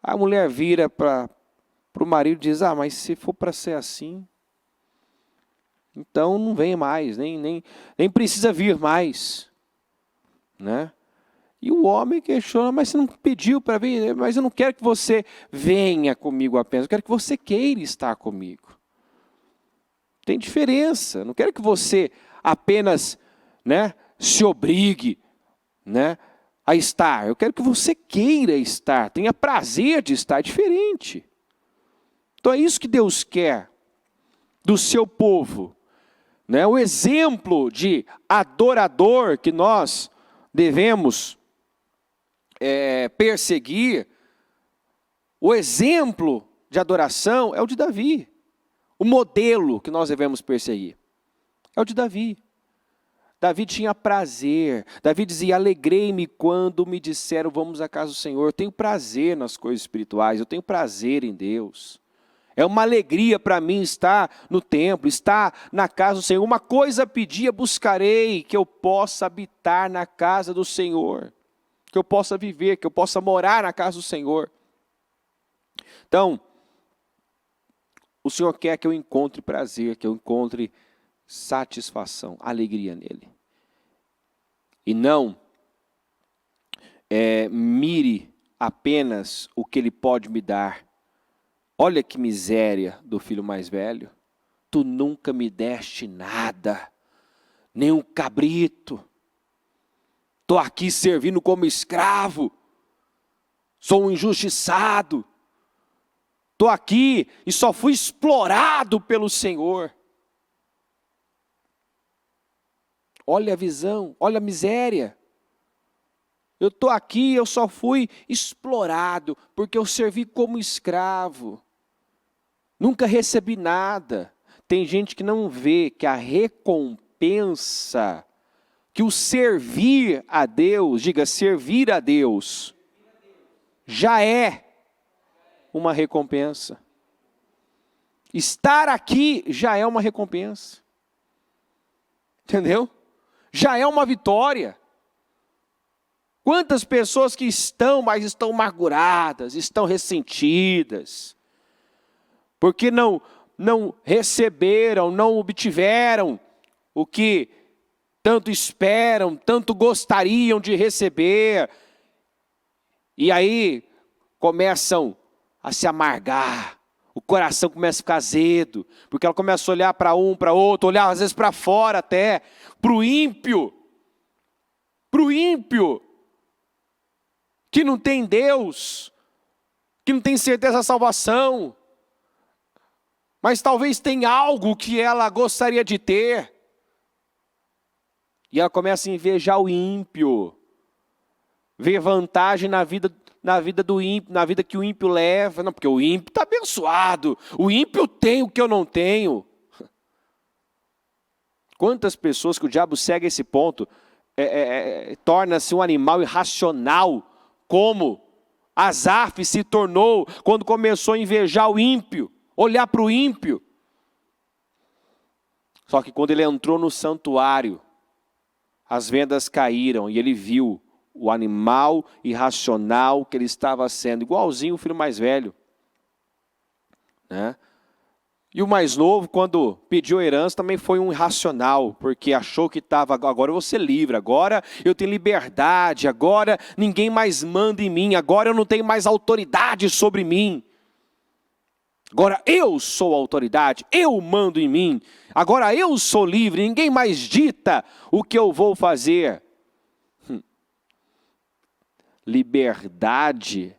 A mulher vira para o marido e diz, mas se for para ser assim, então não vem mais, nem precisa vir mais. Né? E o homem questiona, mas você não pediu para vir, mas eu não quero que você venha comigo apenas, eu quero que você queira estar comigo. Tem diferença, não quero que você apenas se obrigue a estar, eu quero que você queira estar, tenha prazer de estar, é diferente. Então é isso que Deus quer do seu povo. O exemplo de adorador que nós devemos perseguir, o exemplo de adoração é o de Davi. O modelo que nós devemos perseguir é o de Davi. Davi tinha prazer. Davi dizia, alegrei-me quando me disseram, vamos à casa do Senhor. Eu tenho prazer nas coisas espirituais, eu tenho prazer em Deus. É uma alegria para mim estar no templo, estar na casa do Senhor. Uma coisa pedia, buscarei, que eu possa habitar na casa do Senhor. Que eu possa viver, que eu possa morar na casa do Senhor. Então, o Senhor quer que eu encontre prazer, que eu encontre satisfação, alegria nele. E não mire apenas o que ele pode me dar. Olha que miséria do filho mais velho. Tu nunca me deste nada, nem um cabrito. Estou aqui servindo como escravo. Sou um injustiçado. Estou aqui e só fui explorado pelo Senhor. Olha a visão, olha a miséria. Eu estou aqui, eu só fui explorado, porque eu servi como escravo. Nunca recebi nada. Tem gente que não vê que a recompensa, que o servir a Deus, diga servir a Deus, já é uma recompensa. Estar aqui já é uma recompensa. Entendeu? Já é uma vitória. Quantas pessoas que estão, mas estão amarguradas, estão ressentidas, porque não receberam, não obtiveram o que tanto esperam, tanto gostariam de receber, e aí começam a se amargar, o coração começa a ficar azedo, porque ela começa a olhar para um, para outro, olhar às vezes para fora até, para o ímpio, que não tem Deus, que não tem certeza da salvação, mas talvez tenha algo que ela gostaria de ter. E ela começa a invejar o ímpio, ver vantagem na vida do ímpio, na vida que o ímpio leva. Não, porque o ímpio está abençoado, o ímpio tem o que eu não tenho. Quantas pessoas que o diabo segue a esse ponto, torna-se um animal irracional, como Asaf se tornou quando começou a invejar o ímpio, olhar para o ímpio. Só que quando ele entrou no santuário, as vendas caíram e ele viu o animal irracional que ele estava sendo, igualzinho o filho mais velho. E o mais novo, quando pediu a herança, também foi um irracional, porque achou que estava, agora eu vou ser livre, agora eu tenho liberdade, agora ninguém mais manda em mim, agora eu não tenho mais autoridade sobre mim. Agora eu sou a autoridade, eu mando em mim, agora eu sou livre, ninguém mais dita o que eu vou fazer. Liberdade,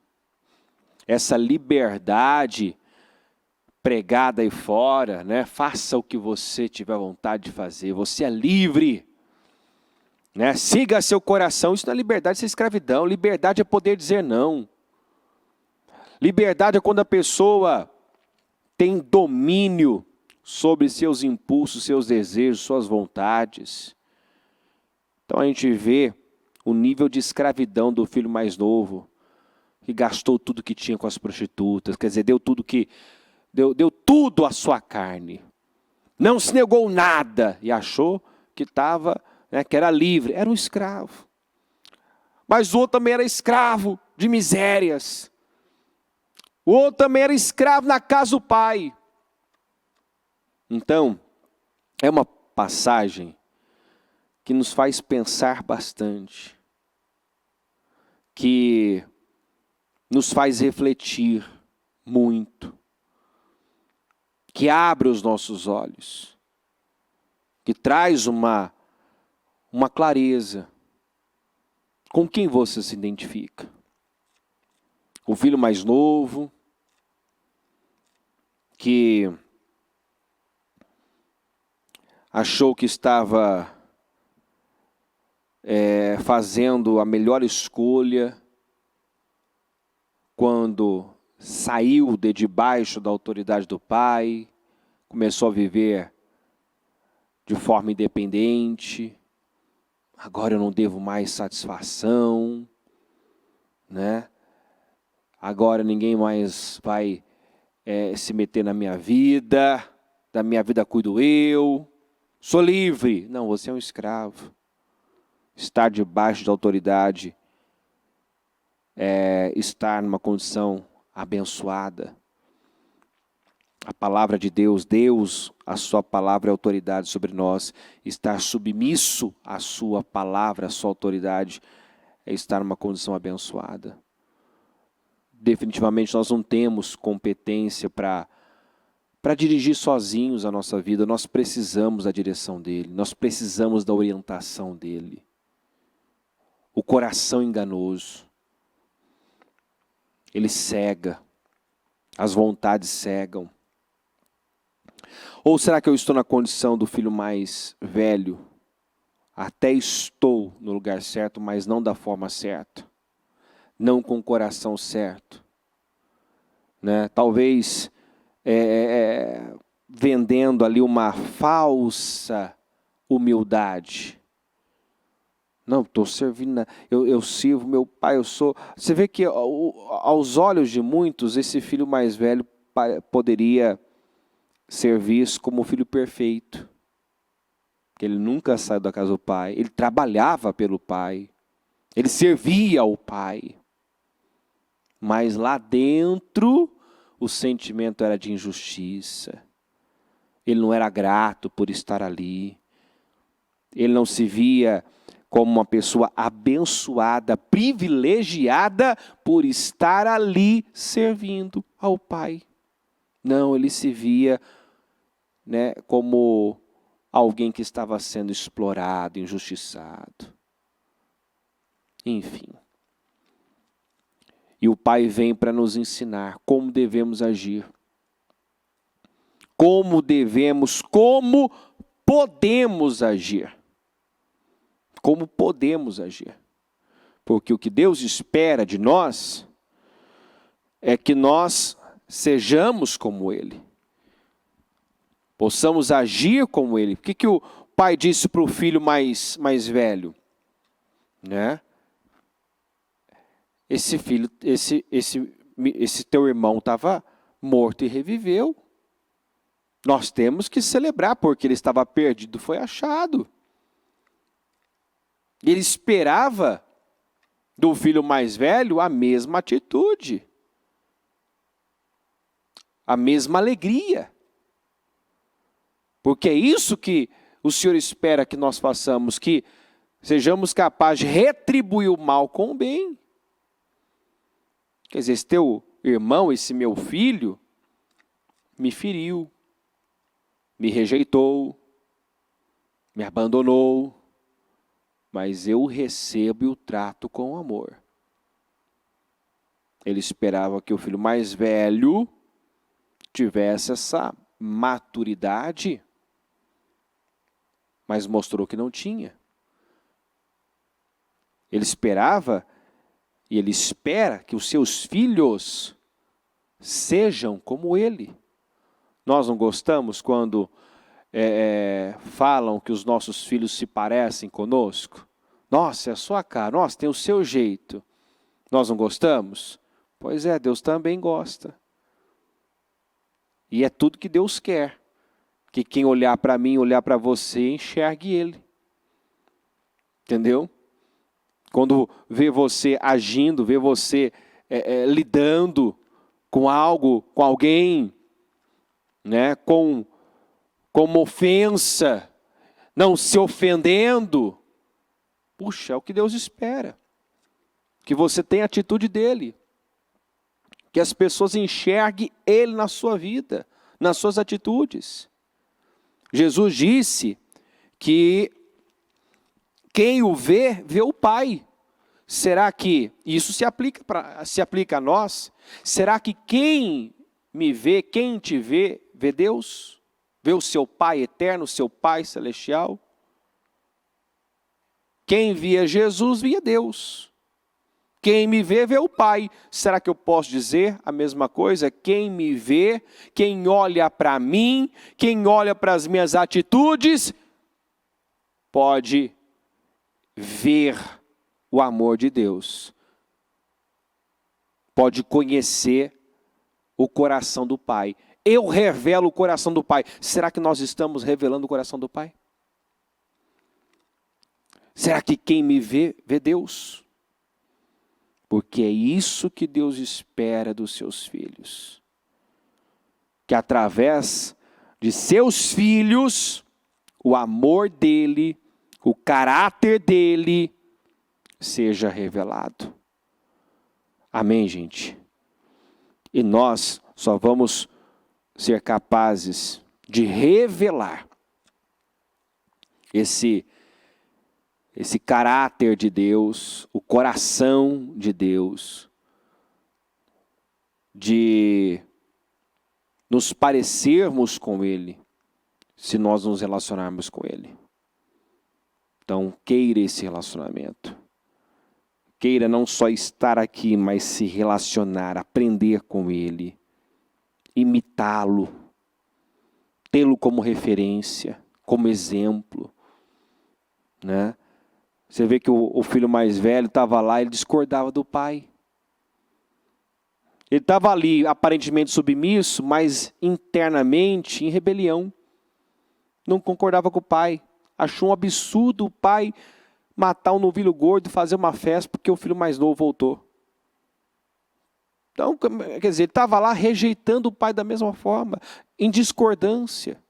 essa liberdade pregada aí fora, faça o que você tiver vontade de fazer, você é livre. né? Siga seu coração. Isso não é liberdade, isso é escravidão. Liberdade é poder dizer não. Liberdade é quando a pessoa tem domínio sobre seus impulsos, seus desejos, suas vontades. Então a gente vê o nível de escravidão do filho mais novo, que gastou tudo que tinha com as prostitutas, quer dizer, deu tudo à sua carne. Não se negou nada e achou que estava, né, que era livre. Era um escravo. Mas o outro também era escravo de misérias. O outro também era escravo na casa do pai. Então, é uma passagem que nos faz pensar bastante, que nos faz refletir muito, que abre os nossos olhos, que traz uma clareza. Com quem você se identifica? O filho mais novo, que achou que estava fazendo a melhor escolha quando saiu de debaixo da autoridade do pai, começou a viver de forma independente. Agora eu não devo mais satisfação, né? Agora ninguém mais vai se meter na minha vida, da minha vida cuido eu, sou livre. Não, você é um escravo. Estar debaixo da autoridade é estar numa condição abençoada. A palavra de Deus, a sua palavra é autoridade sobre nós. Estar submisso à sua palavra, à sua autoridade, é estar numa condição abençoada. Definitivamente nós não temos competência para dirigir sozinhos a nossa vida. Nós precisamos da direção dele, nós precisamos da orientação dele. O coração enganoso, ele cega, as vontades cegam. Ou será que eu estou na condição do filho mais velho? Até estou no lugar certo, mas não da forma certa. Não com o coração certo. Né? Talvez vendendo ali uma falsa humildade. Não, estou servindo, eu sirvo meu pai, eu sou... Você vê que aos olhos de muitos, esse filho mais velho poderia ser visto como o filho perfeito. Ele nunca saiu da casa do pai, ele trabalhava pelo pai, ele servia ao pai. Mas lá dentro, o sentimento era de injustiça. Ele não era grato por estar ali. Ele não se via como uma pessoa abençoada, privilegiada por estar ali servindo ao pai. Não, ele se via, né, como alguém que estava sendo explorado, injustiçado. Enfim. E o pai vem para nos ensinar como devemos agir. Como podemos agir. Como podemos agir. Porque o que Deus espera de nós é que nós sejamos como Ele. Possamos agir como Ele. O que o pai disse para o filho mais velho? Né? Esse filho, esse teu irmão estava morto e reviveu. Nós temos que celebrar, porque ele estava perdido, foi achado. Ele esperava do filho mais velho a mesma atitude, a mesma alegria. Porque é isso que o Senhor espera que nós façamos, que sejamos capazes de retribuir o mal com o bem. Quer dizer, esse teu irmão, esse meu filho, me feriu, me rejeitou, me abandonou, mas eu recebo e o trato com amor. Ele esperava que o filho mais velho tivesse essa maturidade, mas mostrou que não tinha. Ele esperava e Ele espera que os seus filhos sejam como Ele. Nós não gostamos quando falam que os nossos filhos se parecem conosco? Nossa, é a sua cara, nossa, tem o seu jeito. Nós não gostamos? Pois é, Deus também gosta. E é tudo que Deus quer. Que quem olhar para mim, olhar para você, enxergue Ele. Entendeu? Quando vê você agindo, vê você lidando com algo, com alguém, né, com uma ofensa, não se ofendendo, puxa, é o que Deus espera. Que você tenha a atitude dele. Que as pessoas enxerguem Ele na sua vida, nas suas atitudes. Jesus disse que quem o vê, vê o Pai. Será que isso se aplica a nós? Será que quem me vê, quem te vê, vê Deus? Vê o seu Pai eterno, o seu Pai celestial? Quem via Jesus, via Deus. Quem me vê, vê o Pai. Será que eu posso dizer a mesma coisa? Quem me vê, quem olha para mim, quem olha para as minhas atitudes, pode ver o amor de Deus. Pode conhecer o coração do Pai. Eu revelo o coração do Pai. Será que nós estamos revelando o coração do Pai? Será que quem me vê, vê Deus? Porque é isso que Deus espera dos seus filhos. Que através de seus filhos, o amor dele, o caráter dele, seja revelado. Amém, gente? E nós só vamos ser capazes de revelar esse caráter de Deus, o coração de Deus, de nos parecermos com Ele, se nós nos relacionarmos com Ele. Então, queira esse relacionamento. Queira não só estar aqui, mas se relacionar, aprender com Ele, imitá-lo, tê-lo como referência, como exemplo, né? Você vê que o filho mais velho estava lá, ele discordava do pai. Ele estava ali aparentemente submisso, mas internamente em rebelião. Não concordava com o pai. Achou um absurdo o pai matar um novilho gordo e fazer uma festa porque o filho mais novo voltou. Então, quer dizer, ele estava lá rejeitando o pai da mesma forma, em discordância.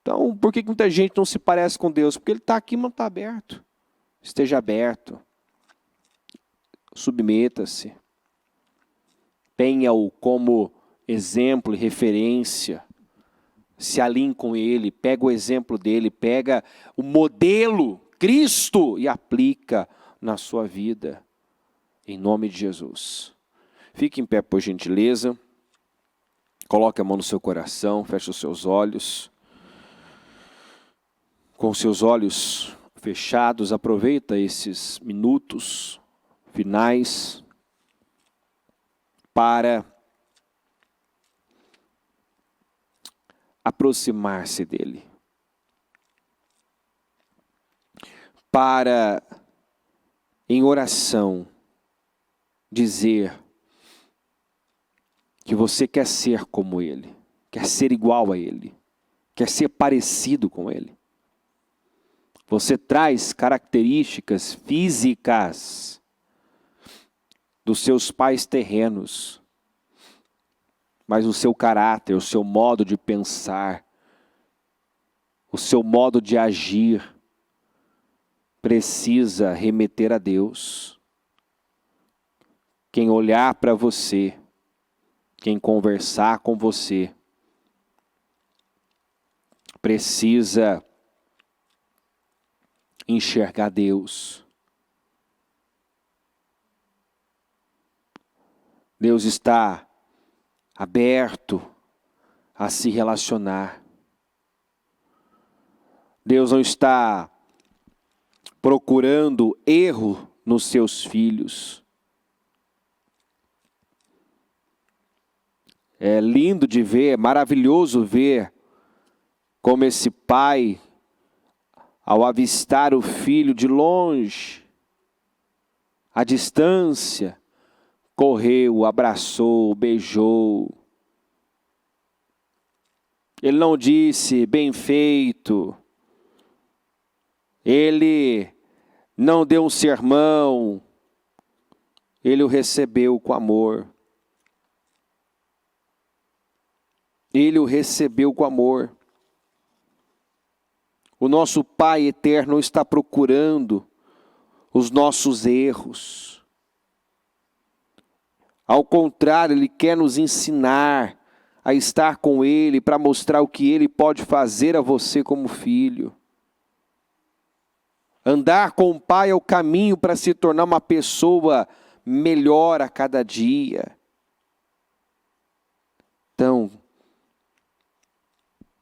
Então, por que muita gente não se parece com Deus? Porque Ele está aqui, mas não está aberto. Esteja aberto. Submeta-se. Tenha-o como exemplo e referência. Se alinhe com Ele. Pega o exemplo dEle. Pega o modelo, Cristo, e aplica na sua vida. Em nome de Jesus. Fique em pé, por gentileza. Coloque a mão no seu coração. Feche os seus olhos. Com seus olhos fechados, aproveita esses minutos finais para aproximar-se dele. Para, em oração, dizer que você quer ser como ele, quer ser igual a ele, quer ser parecido com ele. Você traz características físicas dos seus pais terrenos, mas o seu caráter, o seu modo de pensar, o seu modo de agir, precisa remeter a Deus. Quem olhar para você, quem conversar com você, precisa enxergar Deus. Deus está aberto a se relacionar. Deus não está procurando erro nos seus filhos. É lindo de ver, é maravilhoso ver como esse pai, ao avistar o filho de longe, à distância, correu, abraçou, beijou. Ele não disse, bem feito. Ele não deu um sermão. Ele o recebeu com amor. Ele o recebeu com amor. O nosso Pai eterno está procurando os nossos erros. Ao contrário, Ele quer nos ensinar a estar com Ele, para mostrar o que Ele pode fazer a você como filho. Andar com o Pai é o caminho para se tornar uma pessoa melhor a cada dia. Então,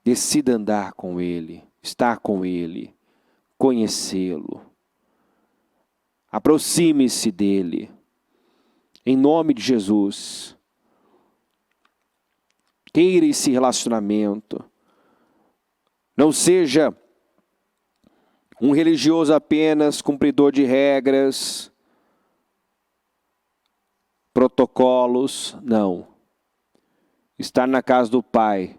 decida andar com Ele, estar com Ele, conhecê-lo. Aproxime-se dEle, em nome de Jesus. Queira esse relacionamento. Não seja um religioso apenas, cumpridor de regras, protocolos. Não. Estar na casa do Pai,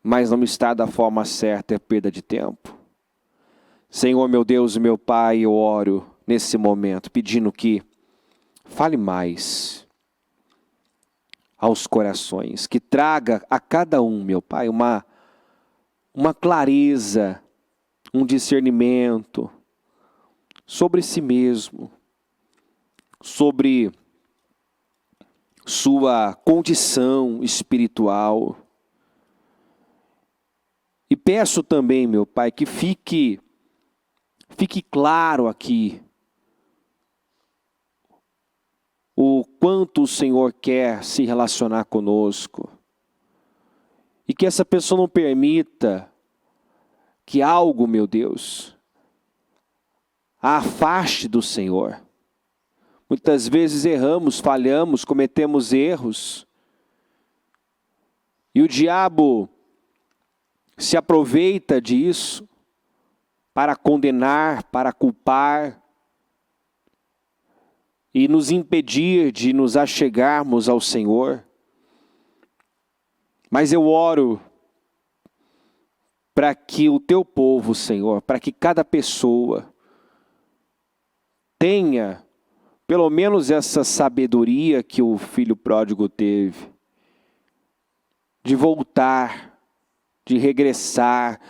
mas não estar da forma certa é perda de tempo. Senhor, meu Deus e meu Pai, eu oro nesse momento, pedindo que fale mais aos corações, que traga a cada um, meu Pai, uma clareza, um discernimento sobre si mesmo, sobre sua condição espiritual. E peço também, meu Pai, que fique claro aqui o quanto o Senhor quer se relacionar conosco. E que essa pessoa não permita que algo, meu Deus, a afaste do Senhor. Muitas vezes erramos, falhamos, cometemos erros. E o diabo se aproveita disso para condenar, para culpar e nos impedir de nos achegarmos ao Senhor. Mas eu oro para que o teu povo, Senhor, para que cada pessoa tenha pelo menos essa sabedoria que o filho pródigo teve, de voltar, de regressar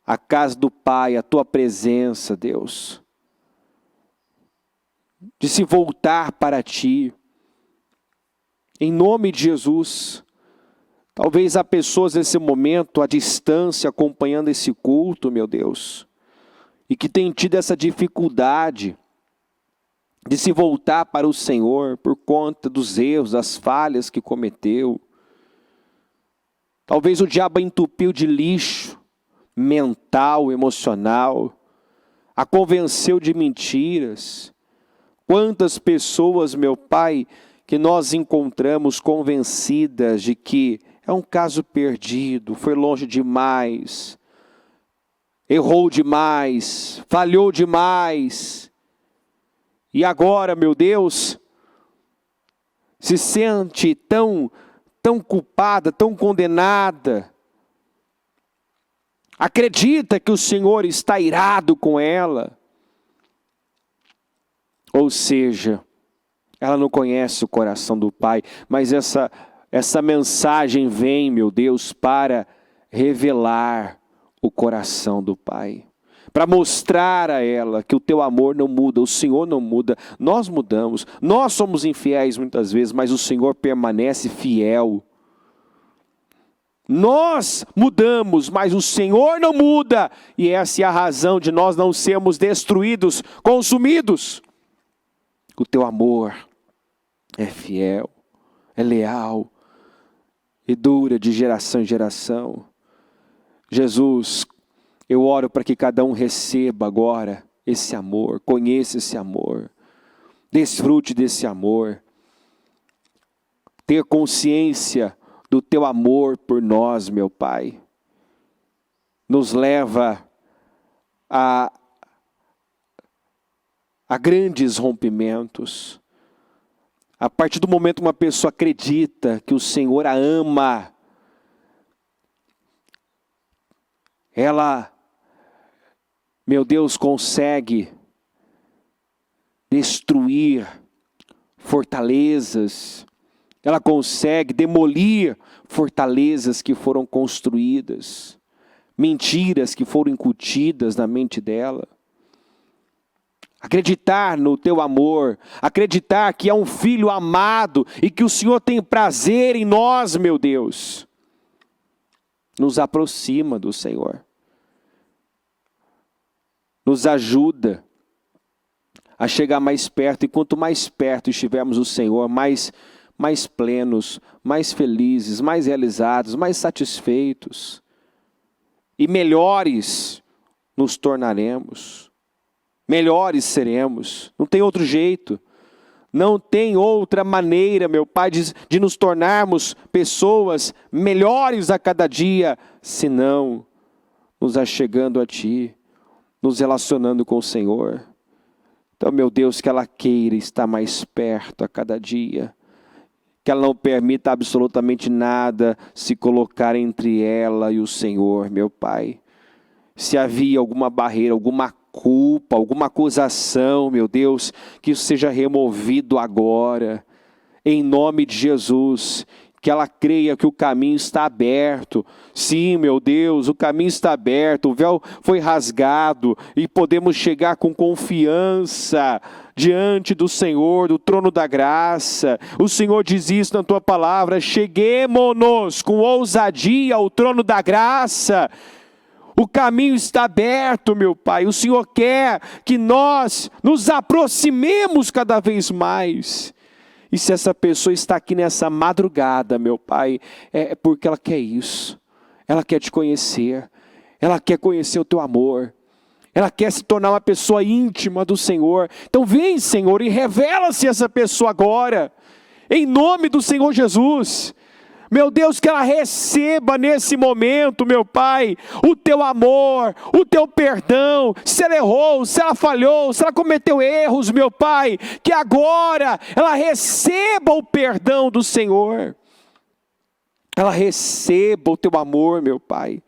à casa do Pai, à tua presença, Deus. De se voltar para ti. Em nome de Jesus. Talvez há pessoas nesse momento, à distância, acompanhando esse culto, meu Deus. E que tem tido essa dificuldade de se voltar para o Senhor por conta dos erros, das falhas que cometeu. Talvez o diabo entupiu de lixo mental, emocional, a convenceu de mentiras. Quantas pessoas, meu Pai, que nós encontramos convencidas de que é um caso perdido, foi longe demais, errou demais, falhou demais. E agora, meu Deus, se sente tão culpada, tão condenada. Acredita que o Senhor está irado com ela. Ou seja, ela não conhece o coração do Pai, mas essa mensagem vem, meu Deus, para revelar o coração do Pai. Para mostrar a ela que o teu amor não muda, o Senhor não muda, nós mudamos, nós somos infiéis muitas vezes, mas o Senhor permanece fiel. Nós mudamos, mas o Senhor não muda, e essa é a razão de nós não sermos destruídos, consumidos. O teu amor é fiel, é leal e dura de geração em geração. Jesus, Eu oro para que cada um receba agora esse amor, conheça esse amor, desfrute desse amor, tenha consciência do teu amor por nós, meu Pai. Nos leva a grandes rompimentos. A partir do momento que uma pessoa acredita que o Senhor a ama, ela, meu Deus, consegue destruir fortalezas, ela consegue demolir fortalezas que foram construídas, mentiras que foram incutidas na mente dela. Acreditar no teu amor, acreditar que é um filho amado e que o Senhor tem prazer em nós, meu Deus, nos aproxima do Senhor, nos ajuda a chegar mais perto, e quanto mais perto estivermos do Senhor, mais plenos, mais felizes, mais realizados, mais satisfeitos e melhores nos tornaremos. Melhores seremos, não tem outro jeito, não tem outra maneira, meu Pai, de nos tornarmos pessoas melhores a cada dia, senão nos achegando a Ti, nos relacionando com o Senhor. Então, meu Deus, que ela queira estar mais perto a cada dia, que ela não permita absolutamente nada se colocar entre ela e o Senhor, meu Pai. Se havia alguma barreira, alguma culpa, alguma acusação, meu Deus, que isso seja removido agora, em nome de Jesus, que ela creia que o caminho está aberto. Sim, meu Deus, o caminho está aberto, o véu foi rasgado e podemos chegar com confiança diante do Senhor, do trono da graça. O Senhor diz isso na tua palavra: cheguemo-nos com ousadia ao trono da graça. O caminho está aberto, meu Pai. O Senhor quer que nós nos aproximemos cada vez mais. E se essa pessoa está aqui nessa madrugada, meu Pai, é porque ela quer isso. Ela quer te conhecer. Ela quer conhecer o teu amor. Ela quer se tornar uma pessoa íntima do Senhor. Então vem, Senhor, e revela-se essa pessoa agora. Em nome do Senhor Jesus. Meu Deus, que ela receba nesse momento, meu Pai, o teu amor, o teu perdão. Se ela errou, se ela falhou, se ela cometeu erros, meu Pai, que agora ela receba o perdão do Senhor. Ela receba o teu amor, meu Pai.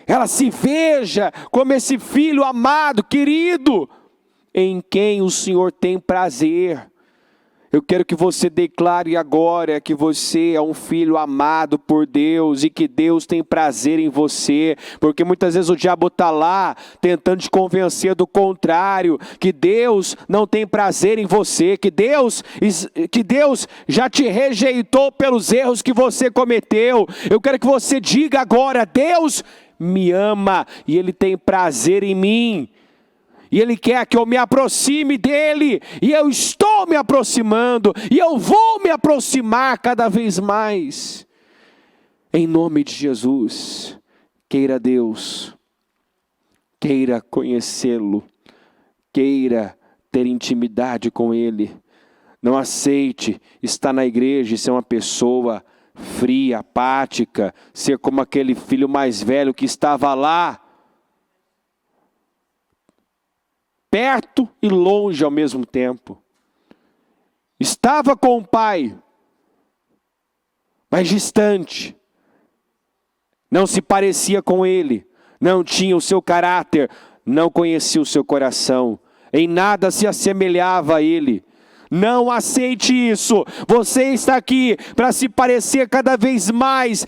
Ela se veja como esse filho amado, querido, em quem o Senhor tem prazer. Eu quero que você declare agora que você é um filho amado por Deus e que Deus tem prazer em você, porque muitas vezes o diabo está lá tentando te convencer do contrário, que Deus não tem prazer em você, que Deus já te rejeitou pelos erros que você cometeu. Eu quero que você diga agora: Deus me ama e Ele tem prazer em mim. E Ele quer que eu me aproxime dEle, e eu estou me aproximando, e eu vou me aproximar cada vez mais. Em nome de Jesus, queira Deus, queira conhecê-lo, queira ter intimidade com Ele. Não aceite estar na igreja e ser uma pessoa fria, apática, ser como aquele filho mais velho que estava lá, perto e longe ao mesmo tempo. Estava com o Pai, mas distante. Não se parecia com Ele, não tinha o seu caráter, não conhecia o seu coração, em nada se assemelhava a Ele. Não aceite isso. Você está aqui para se parecer cada vez mais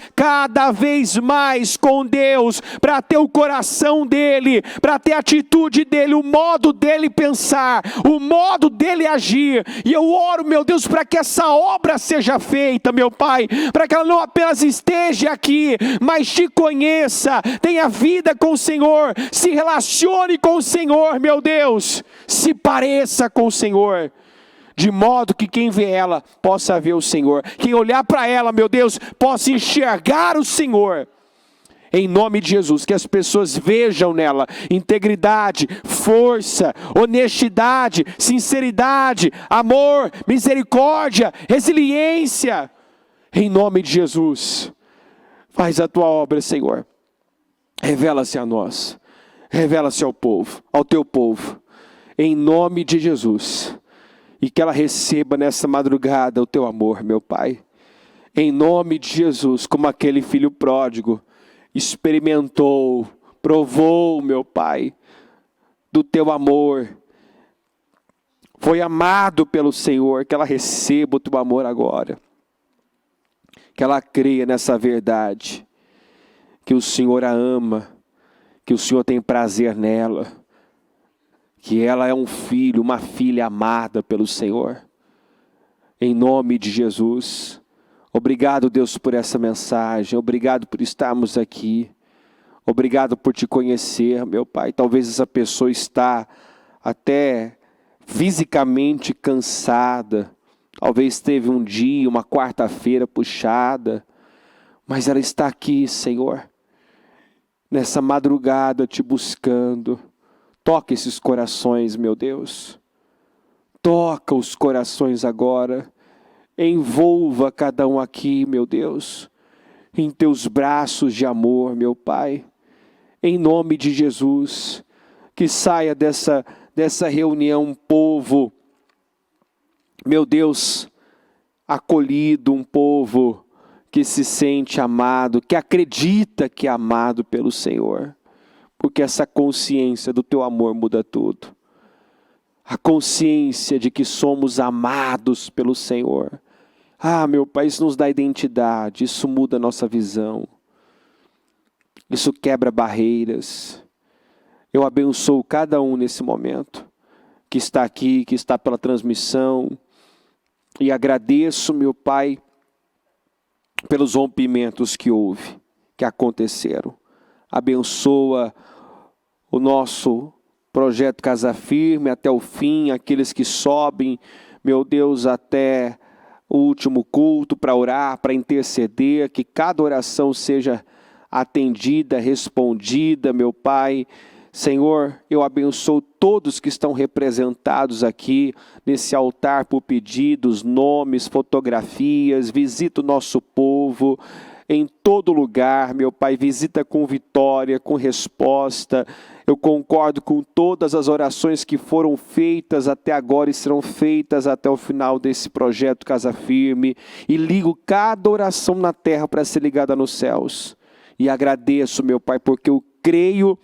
com Deus, para ter o coração dEle, para ter a atitude dEle, o modo dEle pensar, o modo dEle agir. E eu oro, meu Deus, para que essa obra seja feita, meu Pai, para que ela não apenas esteja aqui, mas te conheça, tenha vida com o Senhor, se relacione com o Senhor, meu Deus, se pareça com o Senhor. De modo que quem vê ela possa ver o Senhor. Quem olhar para ela, meu Deus, possa enxergar o Senhor. Em nome de Jesus, que as pessoas vejam nela integridade, força, honestidade, sinceridade, amor, misericórdia, resiliência. Em nome de Jesus, faz a tua obra, Senhor. Revela-se a nós, revela-se ao povo, ao teu povo. Em nome de Jesus. E que ela receba nessa madrugada o teu amor, meu Pai. Em nome de Jesus, como aquele filho pródigo experimentou, provou, meu Pai, do teu amor, foi amado pelo Senhor, que ela receba o teu amor agora, que ela creia nessa verdade, que o Senhor a ama, que o Senhor tem prazer nela, que ela é um filho, uma filha amada pelo Senhor, em nome de Jesus. Obrigado, Deus, por essa mensagem. Obrigado por estarmos aqui. Obrigado por te conhecer, meu Pai. Talvez essa pessoa está até fisicamente cansada. Talvez teve um dia, uma quarta-feira puxada. Mas ela está aqui, Senhor, nessa madrugada te buscando. Toca esses corações, meu Deus. Toca os corações agora. Envolva cada um aqui, meu Deus, em teus braços de amor, meu Pai. Em nome de Jesus, que saia dessa reunião um povo, meu Deus, acolhido, um povo que se sente amado, que acredita que é amado pelo Senhor. Porque essa consciência do teu amor muda tudo. A consciência de que somos amados pelo Senhor. Ah, meu Pai, isso nos dá identidade, isso muda a nossa visão. Isso quebra barreiras. Eu abençoo cada um nesse momento, que está aqui, que está pela transmissão. E agradeço, meu Pai, pelos rompimentos que houve, que aconteceram. Abençoa o nosso projeto Casa Firme até o fim, aqueles que sobem, meu Deus, até o último culto para orar, para interceder, que cada oração seja atendida, respondida, meu Pai. Senhor, eu abençoo todos que estão representados aqui nesse altar por pedidos, nomes, fotografias. Visita o nosso povo em todo lugar, meu Pai. Visita com vitória, com resposta. Eu concordo com todas as orações que foram feitas até agora e serão feitas até o final desse projeto Casa Firme. E ligo cada oração na terra para ser ligada nos céus. E agradeço, meu Pai, porque eu creio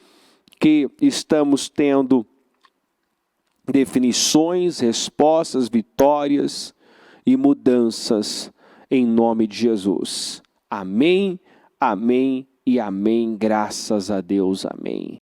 que estamos tendo definições, respostas, vitórias e mudanças em nome de Jesus. Amém, amém e amém. Graças a Deus, amém.